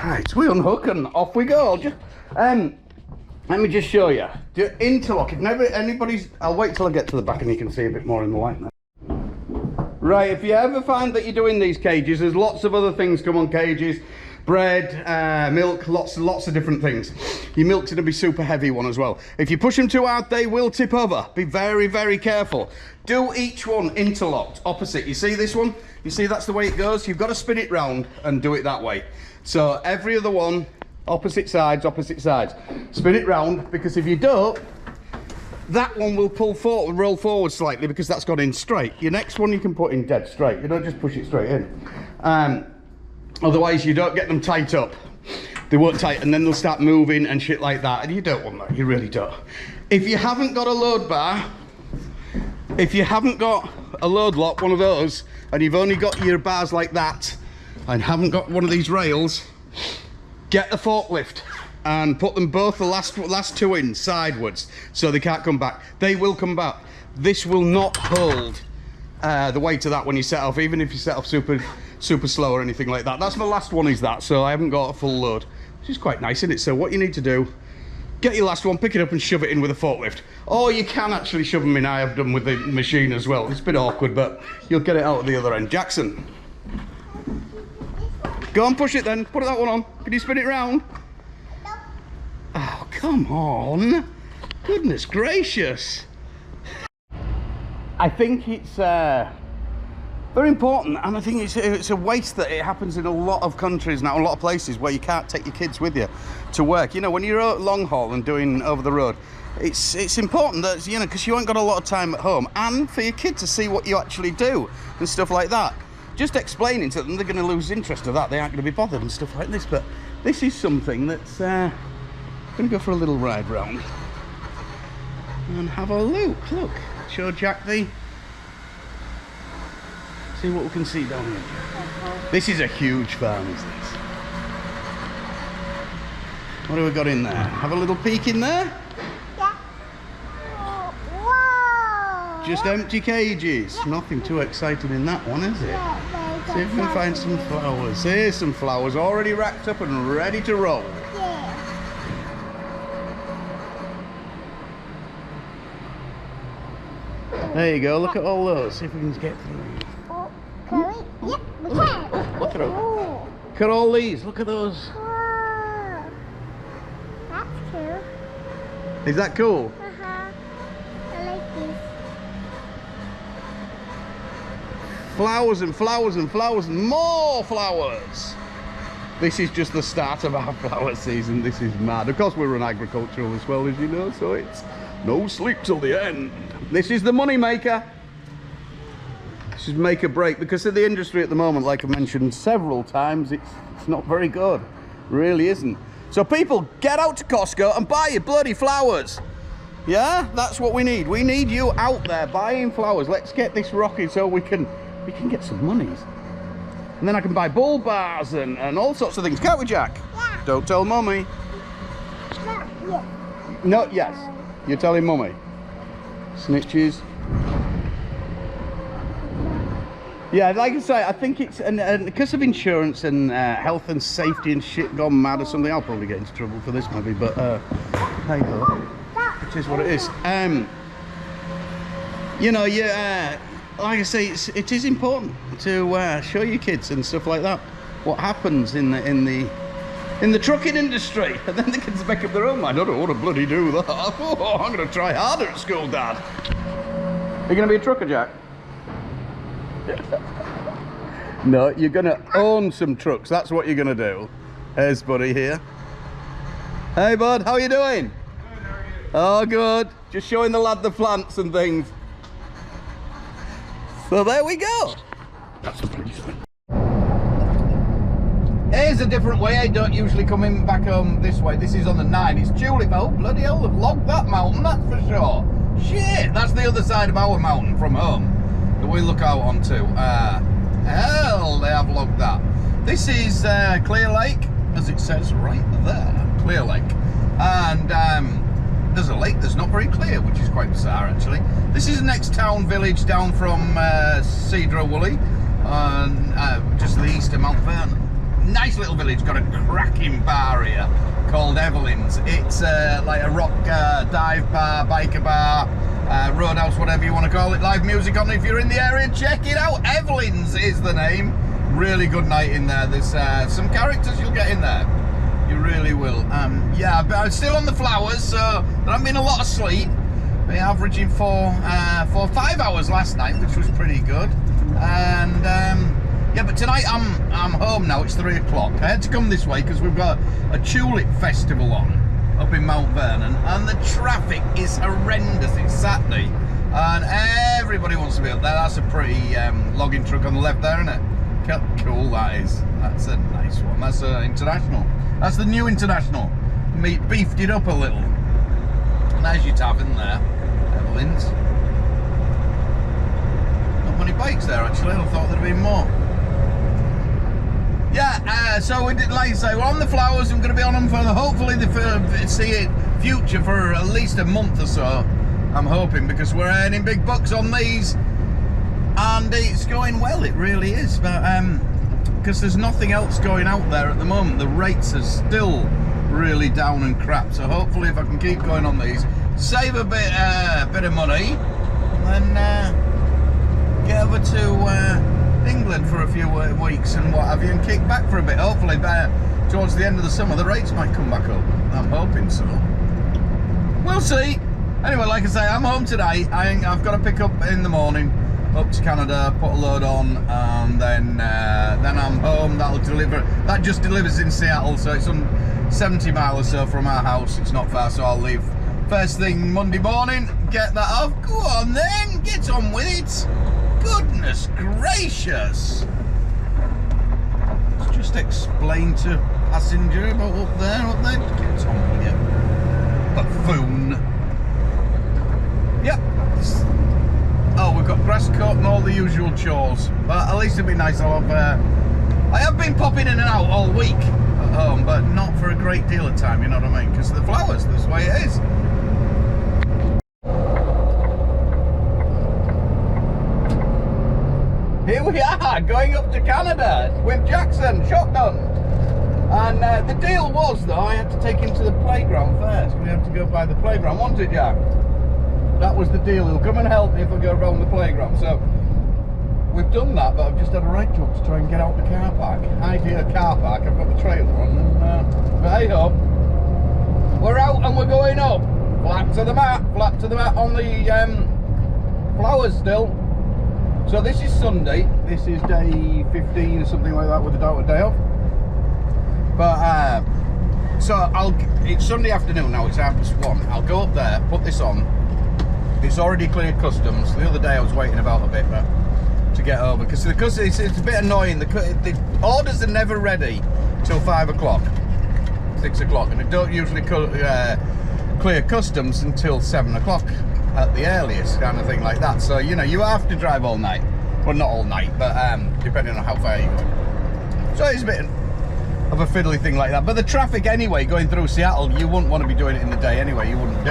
Right, we unhook and off we go. Let me just show you. Interlock. If never anybody's, I'll wait till I get to the back and you can see a bit more in the light now. Right, if you ever find that you're doing these cages, there's lots of other things come on cages. Bread, milk, lots of different things. Your milk's going to be super heavy one as well. If you push them too hard, they will tip over. Be very, very careful. Do each one interlocked, opposite. You see this one? You see that's the way it goes? You've got to spin it round and do it that way. So every other one, opposite sides, opposite sides. Spin it round, because if you don't, that one will pull forward, roll forward slightly, because that's gone in straight. Your next one you can put in dead straight. You don't just push it straight in. Otherwise you don't get them tight up. They won't tight, and then they'll start moving and shit like that, and you don't want that. You really don't. If you haven't got a load bar, if you haven't got a load lock, one of those, and you've only got your bars like that and haven't got one of these rails, get the forklift and put them both, the last two in sideways, so they can't come back. They will come back. This will not hold the weight of that when you set off, even if you set off super slow or anything like that. That's my last one, is that, so I haven't got a full load, which is quite nice, isn't it? So what you need to do, get your last one, pick it up and shove it in with a forklift. Or you can actually shove them in. I have done with the machine as well. It's a bit awkward, but you'll get it out at the other end. Jackson, go and push it then. Put that one on. Can you spin it round? Oh, come on. Goodness gracious. I think it's very important, and I think it's a waste that it happens in a lot of countries now, a lot of places where you can't take your kids with you to work. You know, when you're out long haul and doing over the road, it's important that, you know, because you ain't got a lot of time at home, and for your kid to see what you actually do and stuff like that. Just explaining to them, they're going to lose interest of that. They aren't going to be bothered and stuff like this. But this is something that's going to go for a little ride round and have a look. Look, show Jack the. See what we can see down here. This is a huge farm, is this? What have we got in there? Have a little peek in there? Yeah. Whoa. Just empty cages. Yeah. Nothing too exciting in that one, is it? Yeah, see if we can find some flowers. Here's some flowers already racked up and ready to roll. Yeah. There you go, look at all those. See if we can get through. Can we? Yep, we can. Look at them. Look at all these. Look at those. Whoa. That's cool. Is that cool? I like this. flowers and flowers and flowers and more flowers. This is just the start of our flower season. This is mad. Of course, we're an agricultural as well, as you know, so it's no sleep till the end. This is the money maker. This is make or break, because of the industry at the moment, like I mentioned several times, it's not very good. It really isn't. So people, get out to Costco and buy your bloody flowers. Yeah, that's what we need. We need you out there buying flowers. Let's get this rocking so we can get some monies. And then I can buy bull bars and all sorts of things. Can't we, Jack? Yeah. Don't tell Mummy. Not yet. No, yes. You're telling Mummy. Snitches. Yeah, like I say, I think it's and because of insurance and health and safety and shit gone mad or something. I'll probably get into trouble for this maybe, but hey ho, it is what it is. You know, like I say, it is important to show your kids and stuff like that what happens in the trucking industry, and then the kids make up their own mind. I don't want to bloody do that. Oh, I'm going to try harder at school, Dad. Are you going to be a trucker, Jack? No, you're going to own some trucks. That's what you're going to do. Here's Buddy here. Hey, bud, how are you doing? Good, how are you? Oh, good. Just showing the lad the plants and things. So there we go. That's a policeman. Here's a different way. I don't usually come in back home this way. This is on the 9. It's Tulip. Oh, bloody hell, they've logged that mountain, that's for sure. Shit, that's the other side of our mountain from home that we look out onto. Hell, they have logged that. This is Clear Lake, as it says right there. Clear Lake. And there's a lake that's not very clear, which is quite bizarre actually. This is the next town village down from Cedar Woolley, just to the east of Mount Vernon. Nice little village, got a cracking bar here called Evelyn's. It's like a rock dive bar, biker bar, roadhouse, whatever you want to call it. Live music on. If you're in the area, check it out. Evelyn's is the name. Really good night in there. There's some characters you'll get in there. You really will. Yeah, but I'm still on the flowers, so there haven't been a lot of sleep. We're averaging 5 hours last night, which was pretty good. And yeah, but tonight I'm home now. It's 3 o'clock. I had to come this way because we've got a tulip festival on up in Mount Vernon, and the traffic is horrendous. It's Saturday, and everybody wants to be up there. That's a pretty logging truck on the left there, isn't it? How cool that is. That's a nice one. That's international. That's the new international. Beefed it up a little. There's your tavern there, Evelyn's. Not many bikes there actually. I thought there'd been more. Yeah, so we did, like I say, we're on the flowers. I'm going to be on them for hopefully the future for at least a month or so. I'm hoping, because we're earning big bucks on these, and it's going well. It really is, but because there's nothing else going out there at the moment. The rates are still really down and crap. So hopefully, if I can keep going on these, save a bit of money, and then get over to England for a few weeks and what have you, and kick back for a bit. Hopefully towards the end of the summer the rates might come back up. I'm hoping so. We'll see. Anyway, like I say, I'm home today. I've got to pick up in the morning up to Canada, put a load on, and then I'm home. That'll deliver. That just delivers in Seattle, so it's on 70 miles or so from our house. It's not far, so I'll leave first thing Monday morning, get that off. Go on then, get on with it. Goodness gracious. Let's just explain to passenger about up there. Get on with it. Buffoon. Yep. Oh, we've got grass cut and all the usual chores. But at least it'd be nice. I have been popping in and out all week at home, but not for a great deal of time, you know what I mean? Because of the flowers, that's the way it is. Here we are, going up to Canada with Jackson, shotgun. And the deal was, though, I had to take him to the playground first. We had to go by the playground, wasn't it, Jack? That was the deal. He'll come and help me if I go around the playground. So we've done that, but I've just had a right job to try and get out the car park. Ideal car park. I've got the trailer on, and but hey ho, we're out and we're going up. Flat to the mat on the flowers still. So this is Sunday. This is day 15 or something like that with a day off. But so it's Sunday afternoon now. It's 1:30. I'll go up there, put this on. It's already cleared customs. The other day I was waiting about a bit, but to get over because it's a bit annoying. The orders are never ready till 5 o'clock, 6 o'clock, and they don't usually clear customs until 7 o'clock at the earliest, kind of thing like that. So you know you have to drive all night. Well, not all night, but depending on how far you go. So it's a bit of a fiddly thing like that. But the traffic anyway, going through Seattle, you wouldn't want to be doing it in the day anyway. You wouldn't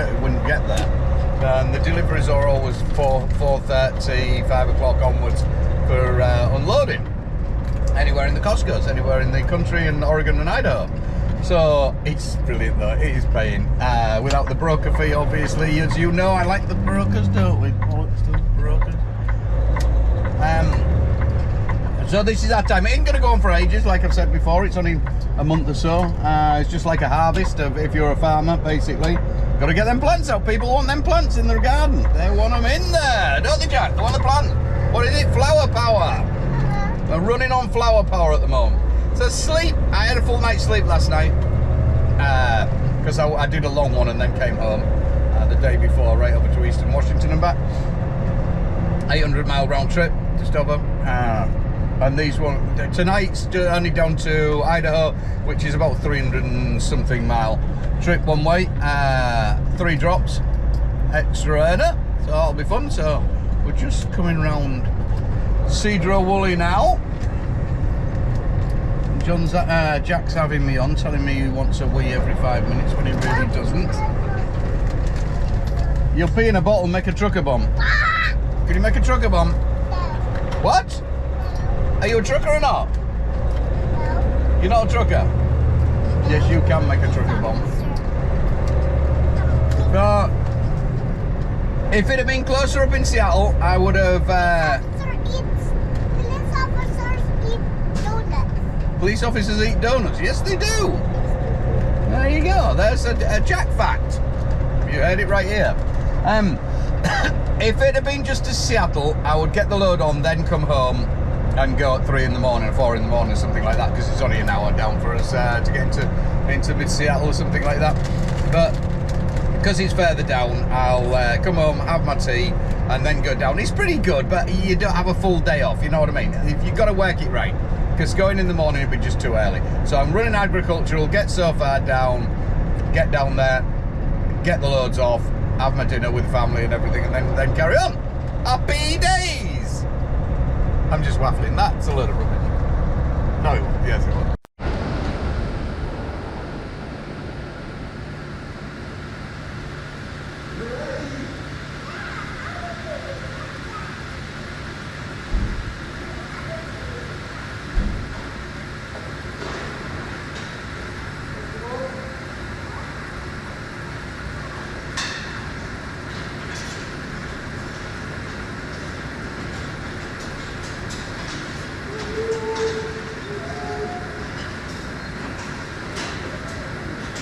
get there. And the deliveries are always 4:30, 5 o'clock onwards for unloading. Anywhere in the Costco's, anywhere in the country, in Oregon and Idaho. So it's brilliant though. It is paying without the broker fee, obviously. As you know, I like the brokers, don't we? Still brokers. So this is our time. It ain't gonna go on for ages, like I've said before. It's only a month or so. It's just like a harvest of if you're a farmer, basically. Got to get them plants out. People want them plants in their garden. They want them in there, don't they, Jack? They want the plant. What is it? Flower power. They're running on flower power at the moment. So sleep. I had a full night's sleep last night because I did a long one and then came home the day before, right over to Eastern Washington and back. 800-mile round trip, just over. And these one tonight's only down to Idaho, which is about 300 and something mile trip one way. 3 drops extra earner, so that'll be fun. So we're just coming round Cedro Woolley now. Jack's having me on, telling me he wants a wee every 5 minutes, but he really doesn't. You'll pee in a bottle, make a trucker bomb. Can you make a trucker bomb? What? Are you a trucker or not? No. You're not a trucker? Yes, you can make a trucker bomb. But if it had been closer up in Seattle, I would have. Police officers eat donuts. Yes, they do. There you go. There's a Jack fact. You heard it right here. If it had been just to Seattle, I would get the load on, then come home and go at 3 in the morning or 4 in the morning, something like that, because it's only an hour down for us to get into mid-Seattle or something like that. But because it's further down, I'll come home, have my tea, and then go down. It's pretty good, but you don't have a full day off, you know what I mean? You've got to work it right, because going in the morning would be just too early. So I'm running agricultural, get so far down, get down there, get the loads off, have my dinner with family and everything, and then carry on. Happy days! I'm just waffling. That's a load of rubbish. No, it won't. Yes, it will.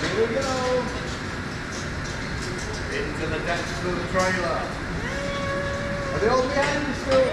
Here we go. Into the depths of the trailer. Are they all behind you still?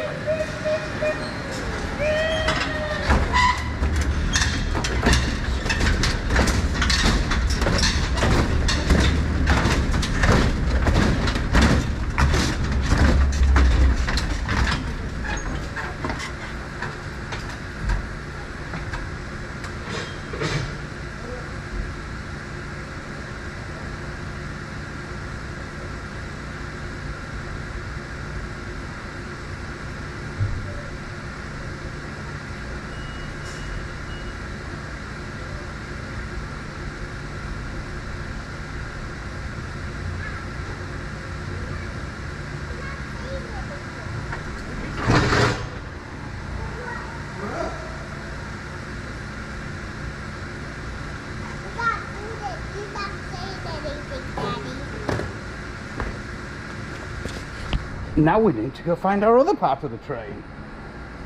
Now we need to go find our other part of the train.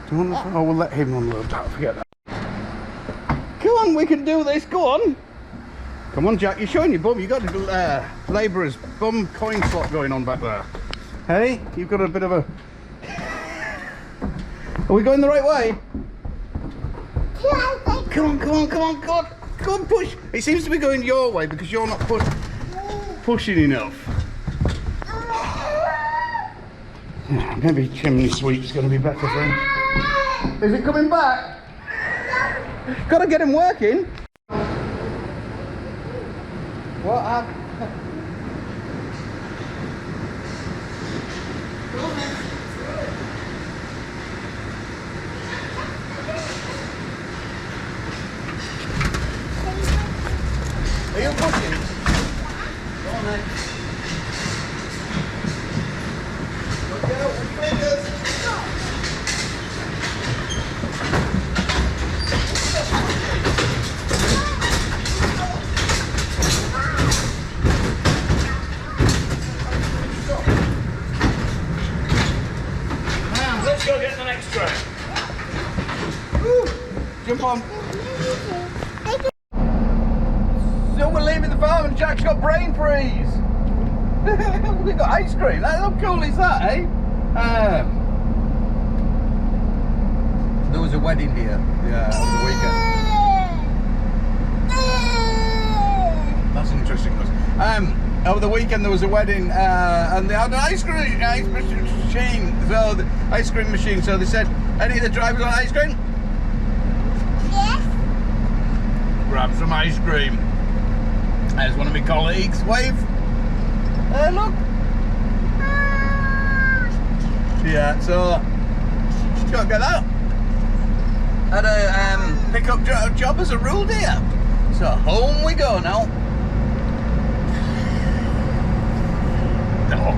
Do you want to, oh, we'll let him unload that, forget that. Come on, we can do this, go on. Come on, Jack, you're showing your bum. You've got a labourer's bum coin slot going on back there. Hey, you've got a bit of a... Are we going the right way? Come on, come on, come on, come on. Go on, push. It seems to be going your way because you're not pushing enough. Maybe chimney sweep's going to be better for him. Is it coming back? Got to get him working. What happened? Are you pushing? Go on then. Look out with fingers. Let's go get the next train. Woo. Jump on. So we're leaving the farm and Jack's got brain freeze. We've got ice cream. How cool is that, eh? There was a wedding here over the weekend. That's interesting. Over the weekend there was a wedding and they had an ice cream machine. So the ice cream machine. So they said, any of the drivers want ice cream? Yes. Grab some ice cream. There's one of my colleagues. Wave. Look. Yeah, so can't get that. Had a pickup job as a rule deer. So home we go now. Dog.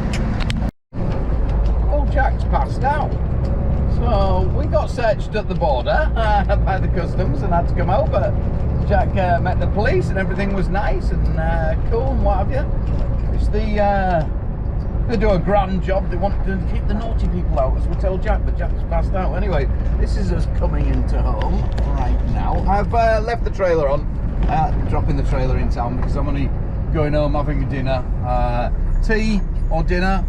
Oh, Jack's passed out. So we got searched at the border by the customs and had to come out, but Jack met the police and everything was nice and cool and what have you. It's they do a grand job. They want to keep the naughty people out, as we told Jack, but Jack's passed out. Anyway, this is us coming into home right now. I've left the trailer on, dropping the trailer in town because I'm only going home having dinner, tea or dinner,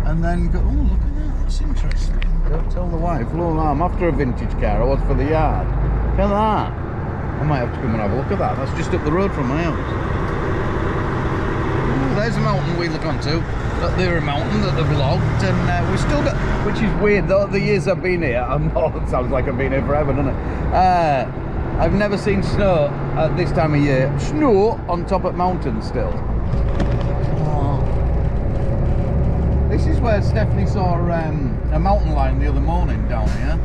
and then go. Oh, look at that! That's interesting. Don't tell the wife. Lord, I'm after a vintage car. I was for the yard. Look at that. I might have to come and have a look at that. That's just up the road from my house. Ooh, there's a mountain we look onto. They're a mountain that they've logged, and we've still got, which is weird though, the years I've been here, it sounds like I've been here forever, doesn't it? I've never seen snow at this time of year. Snow on top of mountains still. Oh. This is where Stephanie saw a mountain lion the other morning down here.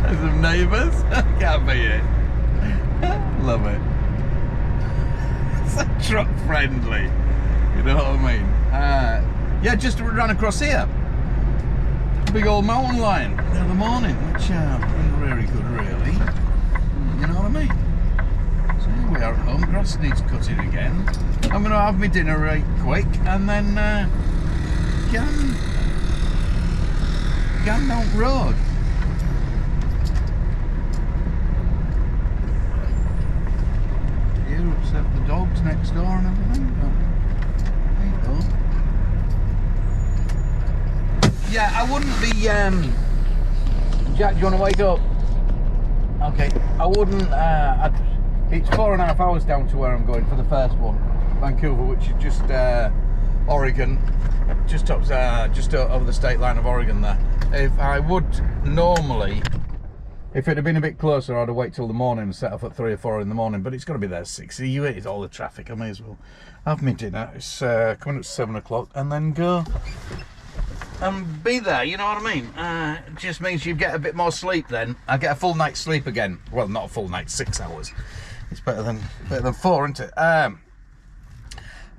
There's some neighbours. Can't be it. Love it. It's so truck friendly. You know what I mean? Yeah, just ran across here. Big old mountain lion the other morning, which wasn't very good, really. You know what I mean? So here we are at home. Grass needs cutting again. I'm going to have my dinner right quick and then gan down the road. Here, except the dogs next door and everything. But there you go. Yeah, I wouldn't be. Jack, do you want to wake up? Okay, I wouldn't. It's 4.5 hours down to where I'm going for the first one, Vancouver, which is just Oregon, just over the state line of Oregon there. If I would normally, if it had been a bit closer, I'd have waited till the morning and set off at 3 or 4 in the morning, but it's got to be there at 6. You hate all the traffic, I may as well have my dinner. It's coming at 7 o'clock and then go and be there, you know what I mean? It just means you get a bit more sleep then. I get a full night's sleep again. Well, not a full night, 6 hours. It's better than 4, isn't it?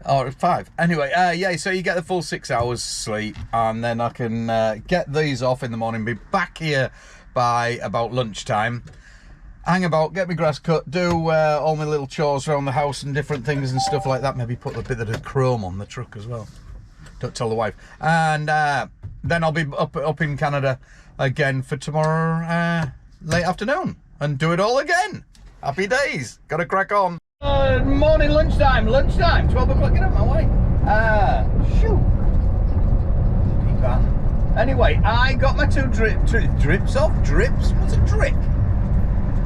Or 5. Anyway, yeah, so you get the full 6 hours sleep and then I can get these off in the morning, be back here by about lunchtime, hang about, get my grass cut, do all my little chores around the house and different things and stuff like that, maybe put a bit of the chrome on the truck as well. Don't tell the wife. And then I'll be up in Canada again for tomorrow late afternoon and do it all again. Happy days. Gotta crack on. Morning, lunchtime, 12 o'clock, get out of my way. Shoot. that. Anyway, I got my two drips off. Drips? What's a drip?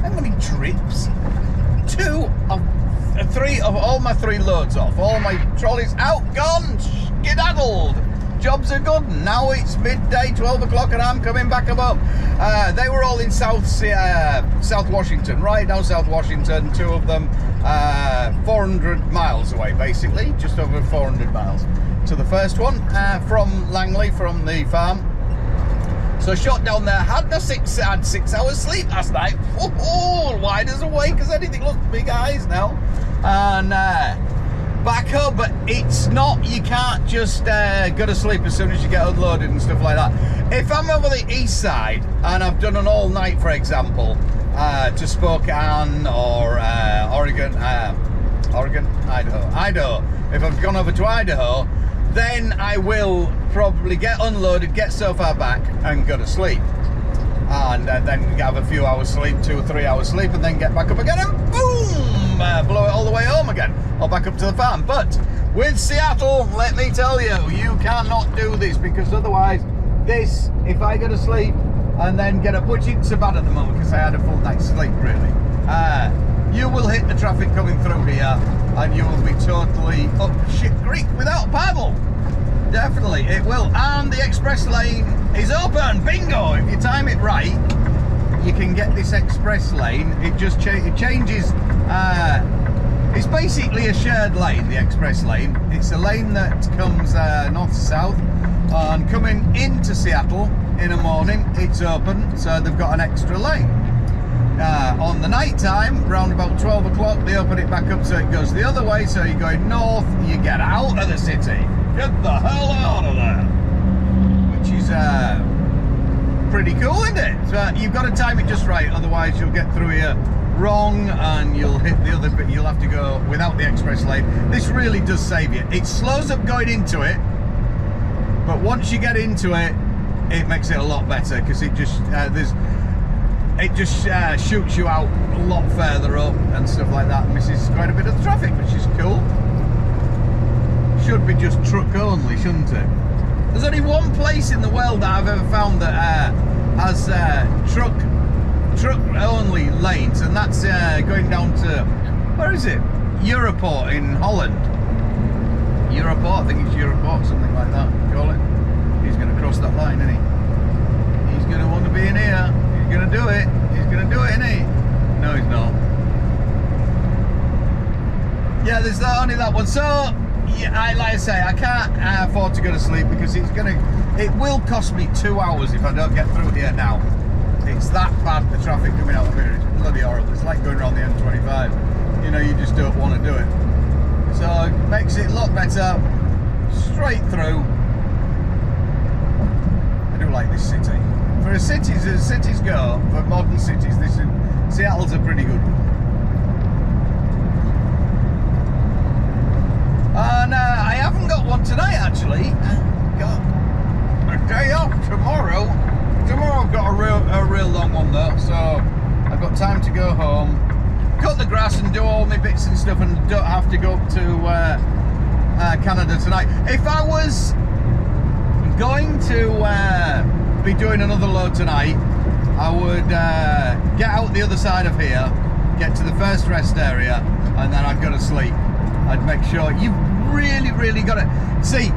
How many drips? 3 of all my 3 loads off. All my trolleys out, gone, skedaddled. Jobs are good. Now it's midday, 12 o'clock, and I'm coming back above. They were all in South Washington, right down South Washington. 2 of them 400 miles away, basically, just over 400 miles. To the first one from Langley, from the farm. So shot down there, had 6 hours sleep last night. Wide as awake as anything. Look, big eyes now. And back home, but it's not, you can't just go to sleep as soon as you get unloaded and stuff like that. If I'm over the east side and I've done an all night, for example, to Spokane or Oregon, Idaho. If I've gone over to Idaho, then I will probably get unloaded, get so far back and go to sleep. And then have a few hours sleep, 2 or 3 hours sleep, and then get back up again and boom, blow it all the way home again, or back up to the farm. But with Seattle, let me tell you, you cannot do this, because otherwise this, if I go to sleep and then get up, which it's so bad at the moment because I had a full night's sleep really, you will hit the traffic coming through here and you will be totally up shit creek without a paddle. Definitely, it will. And the express lane is open. Bingo! If you time it right, you can get this express lane. It just it changes. It's basically a shared lane, the express lane. It's a lane that comes north to south. And coming into Seattle in the morning, it's open, so they've got an extra lane. On the night time, around about 12 o'clock, they open it back up so it goes the other way. So you're going north, you get out of the city. Get the hell out of there, which is pretty cool, isn't it? So you've got to time it just right, otherwise you'll get through here wrong and you'll hit the other bit. You'll have to go without the express lane. This really does save you. It slows up going into it, but once you get into it, it makes it a lot better, because it just shoots you out a lot further up and stuff like that, and misses quite a bit of the traffic, which is cool. Should be just truck only, shouldn't it? There's only one place in the world that I've ever found that has truck only lanes, and that's going down to, where is it? Europort in Holland. Europort, I think it's Europort, something like that, call it. He's going to cross that line, isn't he? He's going to want to be in here. He's going to do it. He's going to do it, isn't he? No, he's not. Yeah, there's only that one. So, yeah, like I say, I can't afford to go to sleep, because it will cost me 2 hours if I don't get through here now. It's that bad, the traffic coming out of here. It's bloody horrible. It's like going around the M25. You know, you just don't want to do it. So it makes it a lot better. Straight through. I do like this city. For as cities go, for modern cities, Seattle's a pretty good one. And I haven't got one today, actually. Got a day off tomorrow. Tomorrow I've got a real long one though, so I've got time to go home, cut the grass and do all my bits and stuff, and don't have to go up to Canada tonight. If I was going to be doing another load tonight, I would get out the other side of here, get to the first rest area, and then I'd go to sleep. I'd make sure you've really got to see.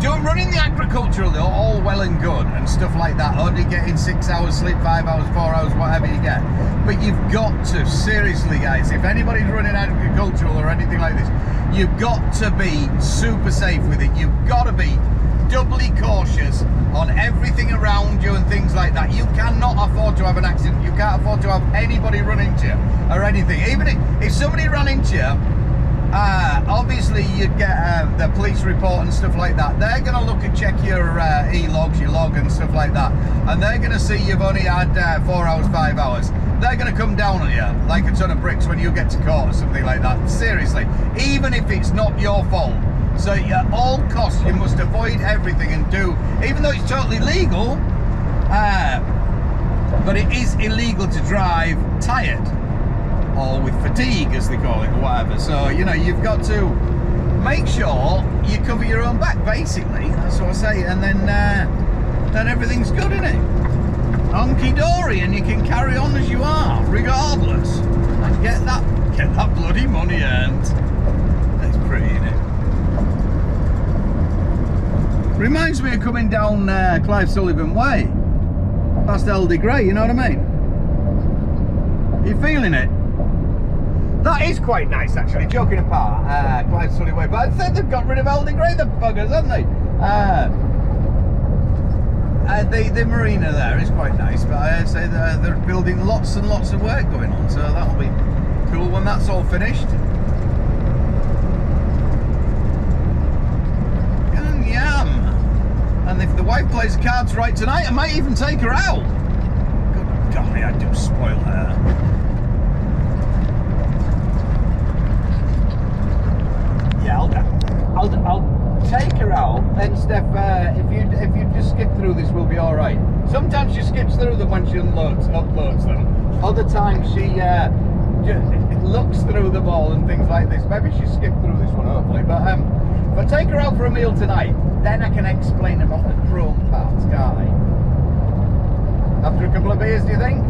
Running the agricultural, though, all well and good and stuff like that, only getting 6 hours sleep, 5 hours, 4 hours, whatever you get. But you've got to, seriously guys, if anybody's running agricultural or anything like this, you've got to be super safe with it. You've got to be doubly cautious on everything around you and things like that. You cannot afford to have an accident. You can't afford to have anybody run into you or anything. Even if somebody ran into you, obviously you'd get the police report and stuff like that. They're going to look and check your e-logs, your log and stuff like that, and they're going to see you've only had 4 hours, 5 hours. They're going to come down on you like a ton of bricks when you get to court or something like that. Seriously, even if it's not your fault. So at all costs you must avoid everything and do, even though it's totally legal, but it is illegal to drive tired, or with fatigue as they call it, or whatever. So, you know, you've got to make sure you cover your own back, basically. That's what I say, and then everything's good, innit? Honky dory, and you can carry on as you are, regardless, and get that bloody money earned. That's pretty, innit? Reminds me of coming down Clive Sullivan Way, past LD Grey. You know what I mean? You feeling it? That is quite nice, actually. Joking apart, Clive Sullivan Way, but I think they've got rid of LD Grey, the buggers, haven't they? The marina there is quite nice, but I'd say they're building lots and lots of work going on, so that'll be cool when that's all finished. And yam. And if the wife plays the cards right tonight, I might even take her out. Good golly, I do spoil her. Yeah, I'll take her out. And Steph, if you just skip through this, we'll be all right. Sometimes she skips through them when she uploads them. Other times she just looks through them all and things like this. Maybe she skipped through this one, hopefully. But if I take her out for a meal tonight, then I can explain about the chrome parts, can't I? After a couple of beers, do you think?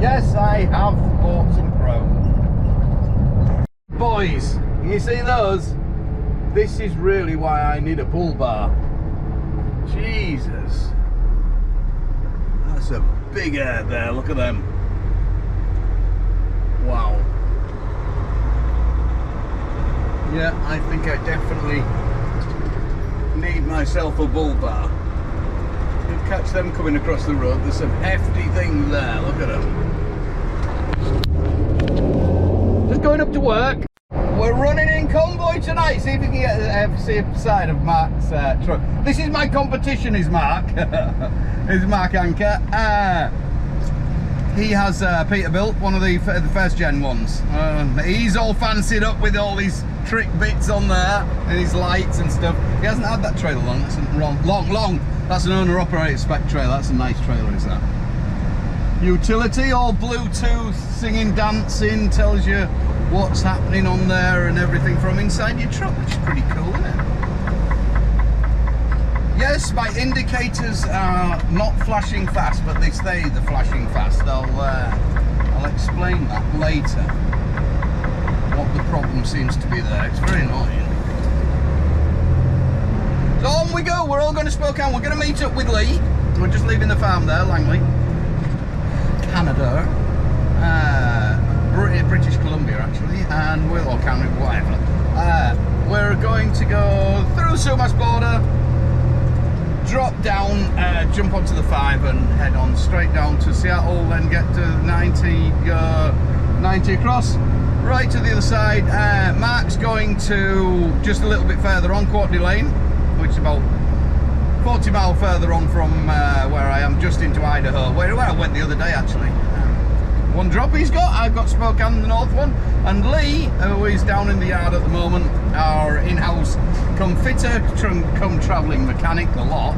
Yes, I have bought some chrome. Boys, you see those? This is really why I need a pull bar. Jesus. That's a big head there, look at them. Wow. Yeah, I think I definitely need myself a bull bar. You catch them coming across the road, there's some hefty things there, look at them. Just going up to work. We're running in Convoy tonight. See if you can get see a side of Mark's truck. This is my competition, is Mark. Is Mark Anker. He has Peterbilt, one of the first gen ones. He's all fancied up with all these trick bits on there and his lights and stuff. He hasn't had that trailer long. That's long. That's an owner-operated spec trailer. That's a nice trailer, is that? Utility, all Bluetooth, singing, dancing, tells you what's happening on there and everything from inside your truck, which is pretty cool, isn't it? Yes, my indicators are not flashing fast, but they stay the flashing fast. I'll explain that later, what the problem seems to be there. It's very annoying. So on we go, we're all going to Spokane. We're going to meet up with Lee. We're just leaving the farm there, Langley, Canada. British Columbia actually, and we'll, or Canada, whatever. We're going to go through Sumas border, drop down, jump onto the 5 and head on straight down to Seattle, then get to 90 across, right to the other side. Mark's going to just a little bit further on Courtney Lane, which is about 40 miles further on from where I am, just into Idaho, where I went the other day actually. One drop he's got, I've got Spokane, the north one, and Lee, who is down in the yard at the moment, our in-house come fitter, come travelling mechanic, the lot,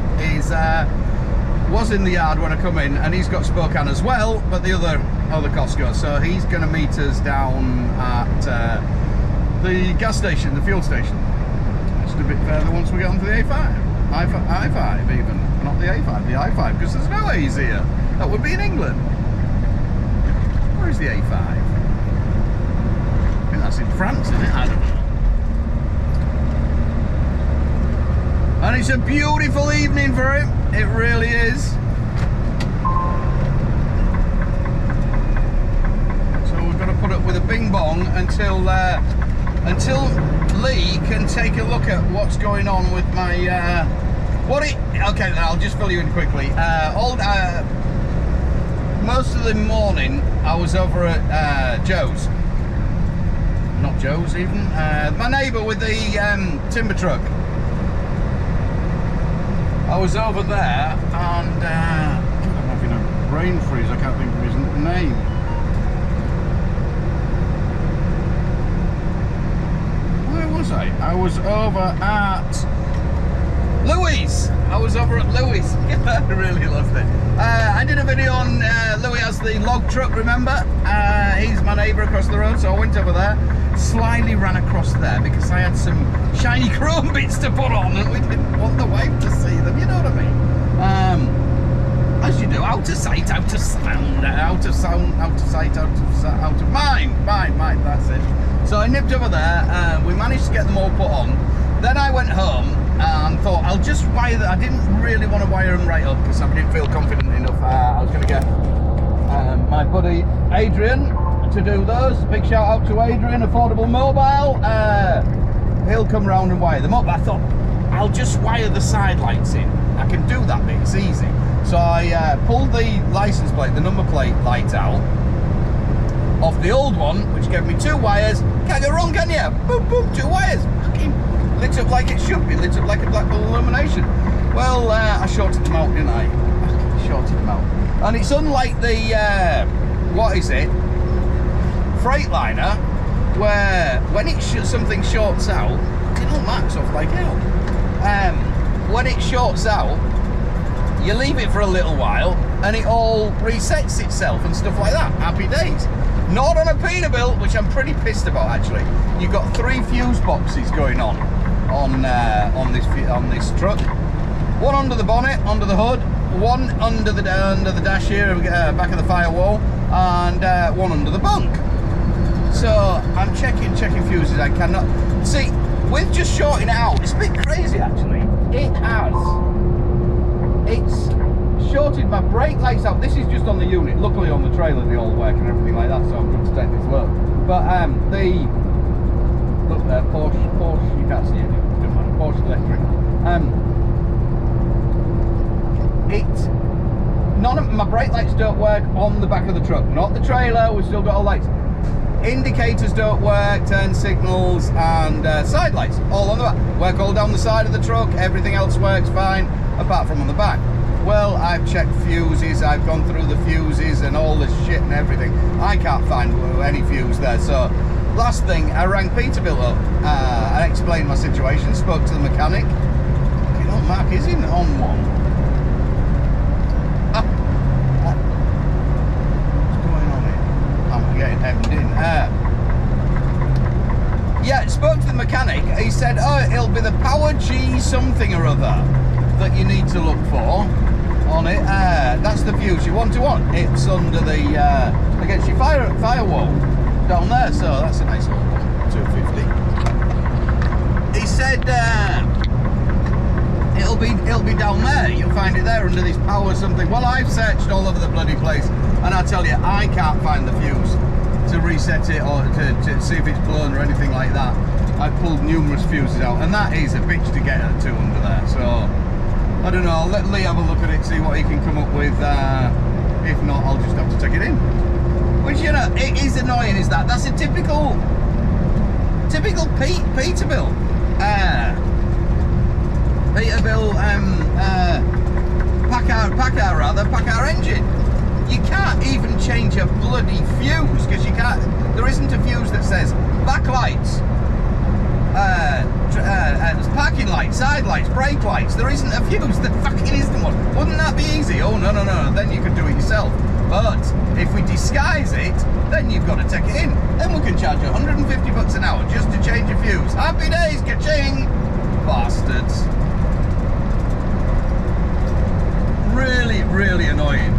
was in the yard when I come in, and he's got Spokane as well, but the other Costco, so he's going to meet us down at the gas station, the fuel station, just a bit further once we get onto the A5, I5 even, not the A5, the I5, because there's no A's here, that would be in England. Where is the A5? I think that's in France, isn't it? I don't know. And it's a beautiful evening for him. It really is. So we're going to put up with a bing bong until Lee can take a look at what's going on with my okay, then I'll just fill you in quickly. Most of the morning I was over at Joe's, not Joe's even, my neighbour with the timber truck. I was over there and I'm having a brain freeze, I can't think of his name. Where was I? I was over at Louis. I was over at Louis. I really loved it. I did a video on Louis has the log truck, remember? He's my neighbour across the road, so I went over there, slyly ran across there because I had some shiny chrome bits to put on and we didn't want the wife to see them, you know what I mean? As you do, out of sight, out of sound, out of sound, out of sight, out of mind, that's it. So I nipped over there, we managed to get them all put on. Then I went home and thought I'll just wire them. I didn't really want to wire them right up because I didn't feel confident enough. I was going to get my buddy Adrian to do those. Big shout out to Adrian, Affordable Mobile. He'll come round and wire them up. I thought I'll just wire the side lights in. I can do that bit, it's easy. So I pulled the license plate, the number plate light out off the old one, which gave me 2 wires. Can't go wrong, can you? Boom, boom, 2 wires. Fucking lit up like it should be, lit up like a Blackwell illumination. Well, I shorted them out, didn't I? Shorted them out. And it's unlike the, what is it? Freightliner, where when it something shorts out, fucking all marks off like hell. When it shorts out, you leave it for a little while and it all resets itself and stuff like that. Happy days. Not on a Peterbilt, which I'm pretty pissed about actually. You've got 3 fuse boxes going on this truck. One under the bonnet, under the hood, one under the dash here, back of the firewall, and one under the bunk. So I'm checking fuses. I cannot see with just shorting it out. It's a bit crazy actually. It's shorted my brake lights out. This is just on the unit. Luckily on the trailer they all work and everything like that, so I'm going to take this look. But look there, Porsche, you can't see it, doesn't matter, Porsche electric. None of my brake lights don't work on the back of the truck, not the trailer. We've still got all lights. Indicators don't work, turn signals and side lights all on the back. Work all down the side of the truck. Everything else works fine apart from on the back. Well, I've checked fuses, I've gone through the fuses and all this shit and everything. I can't find any fuse there. So last thing, I rang Peterbilt up and explained my situation, spoke to the mechanic. You know, Mark isn't on one. What's going on here? I'm getting hemmed in. Yeah, spoke to the mechanic. He said, oh, it'll be the Power G something or other that you need to look for on it. That's the fuse you want to on. It's under the against your firewall down there, so that's a nice little one, 250. He said it'll be down there. You'll find it there under this power something. Well, I've searched all over the bloody place, and I tell you, I can't find the fuse to reset it or to see if it's blown or anything like that. I've pulled numerous fuses out, and that is a bitch to get at 2 under there. So I don't know, I'll let Lee have a look at it, see what he can come up with. If not, I'll just have to take it in. Which, you know, it is annoying, is that? That's a typical Peterbilt. Peterbilt, Packard engine. You can't even change a bloody fuse, because you can't, there isn't a fuse that says backlights, parking lights, side lights, brake lights. There isn't a fuse. There fucking isn't one. Wouldn't that be easy? Oh no, then you could do it yourself. But if we disguise it, then you've got to take it in. Then we can charge you 150 bucks an hour just to change a fuse. Happy days, ka-ching! Bastards. Really, really annoying.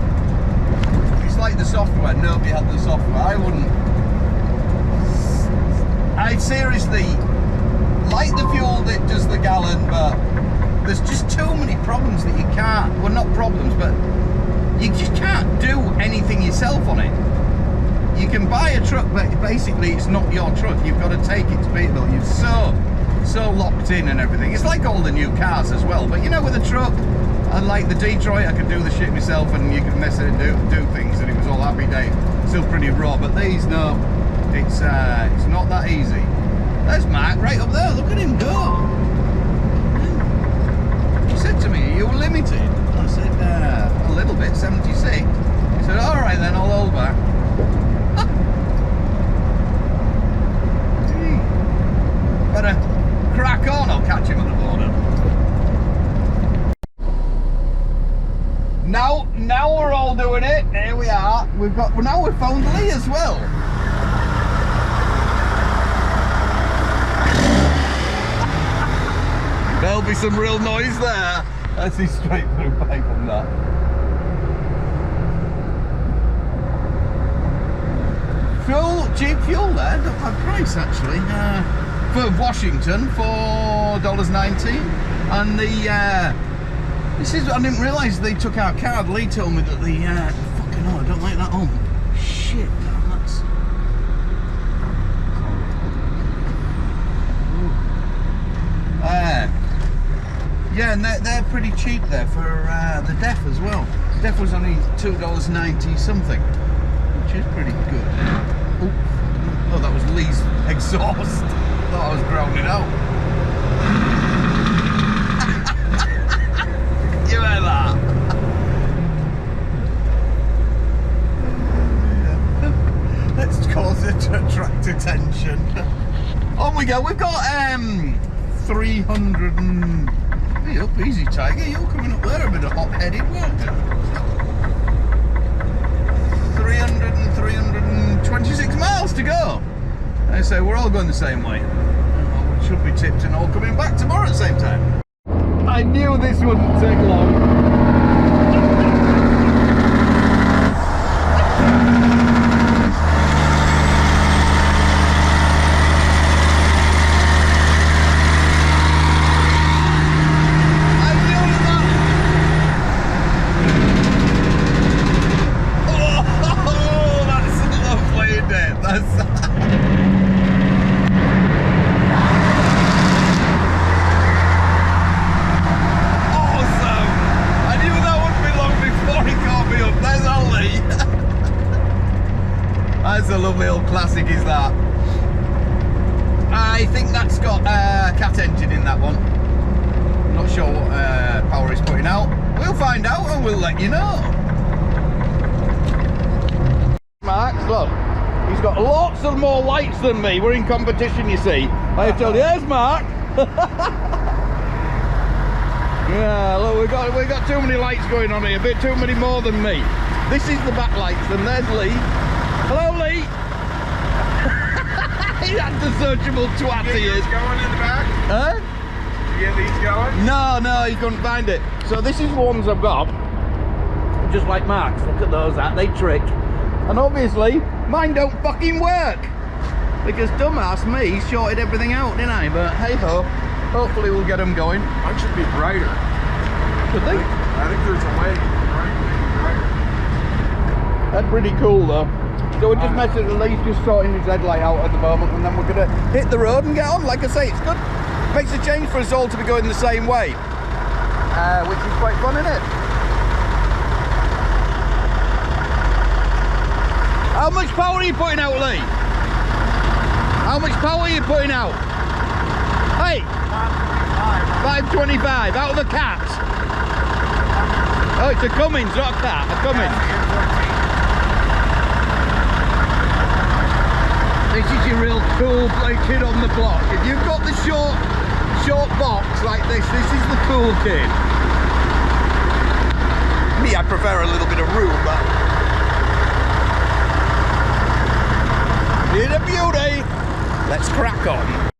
It's like the software. Nobody had the software. I'd seriously like the fuel that does the gallon, but there's just too many problems that you can't, well, not problems, but you just can't do anything yourself on it. You can buy a truck, but basically it's not your truck. You've got to take it to Peterbilt. You're so locked in and everything. It's like all the new cars as well, but you know, with a truck, unlike the Detroit, I could do the shit myself and you could mess it and do things, and it was all happy day. Still pretty raw, but these, no, it's not that easy. There's Mark right up there, look at him go. He said to me, are you limited? I said, a little bit, 76. He said, all right then, I'll hold back. Better crack on, I'll catch him at the border. Now we're all still doing it. Here we are. We've found Lee as well. There'll be some real noise there. Let's see straight through pipe on that. Fuel, cheap fuel there, not bad price actually. For Washington, $4.90. And this is, I didn't realise they took our card. Lee told me that the, fucking hell, I don't like that on. Shit, that's... yeah, and they're pretty cheap there for the DEF as well. DEF was only $2.90 something, which is pretty good. Oh, that was Lee's exhaust. Thought I was grounded out. You hear that? Let's cause it to attract attention. On we go. We've got 300 and... Hey up, easy Tiger, you're coming up there a bit of hot-headed, weren't you? 326 miles to go. I say we're all going the same way. We should be tipped and all coming back tomorrow at the same time. I knew this wouldn't take long. That's a lovely old classic, is that? I think that's got a cat engine in that one. Not sure what power it's putting out. We'll find out and we'll let you know. Mark, look, he's got lots of more lights than me. We're in competition, you see. I tell you, there's Mark. Yeah, look, we got too many lights going on here. A bit too many more than me. This is the back lights, and there's Lee. Hello, Lee. That's a searchable twat he is. Going in the back? Huh? Did you get these going? No, you couldn't find it. So this is ones I've got, just like Mark's. Look at those, they trick. And obviously, mine don't fucking work. Because dumbass me shorted everything out, didn't I? But hey ho, hopefully we'll get them going. Mine should be brighter. Could they? I think there's a way to make it brighter. That's pretty cool though. So we're just messing with Lee's just sorting his headlight out at the moment, and then we're gonna hit the road and get on. Like I say, it's good. Makes a change for us all to be going the same way, which is quite fun, isn't it? How much power are you putting out, Lee? How much power are you putting out? Hey, 525 out of the cat. Oh, it's a Cummins, not a cat. A Cummins. This is your real cool kid on the block. If you've got the short box like this is the cool kid. Me, I prefer a little bit of room, but... It's a beauty. Let's crack on.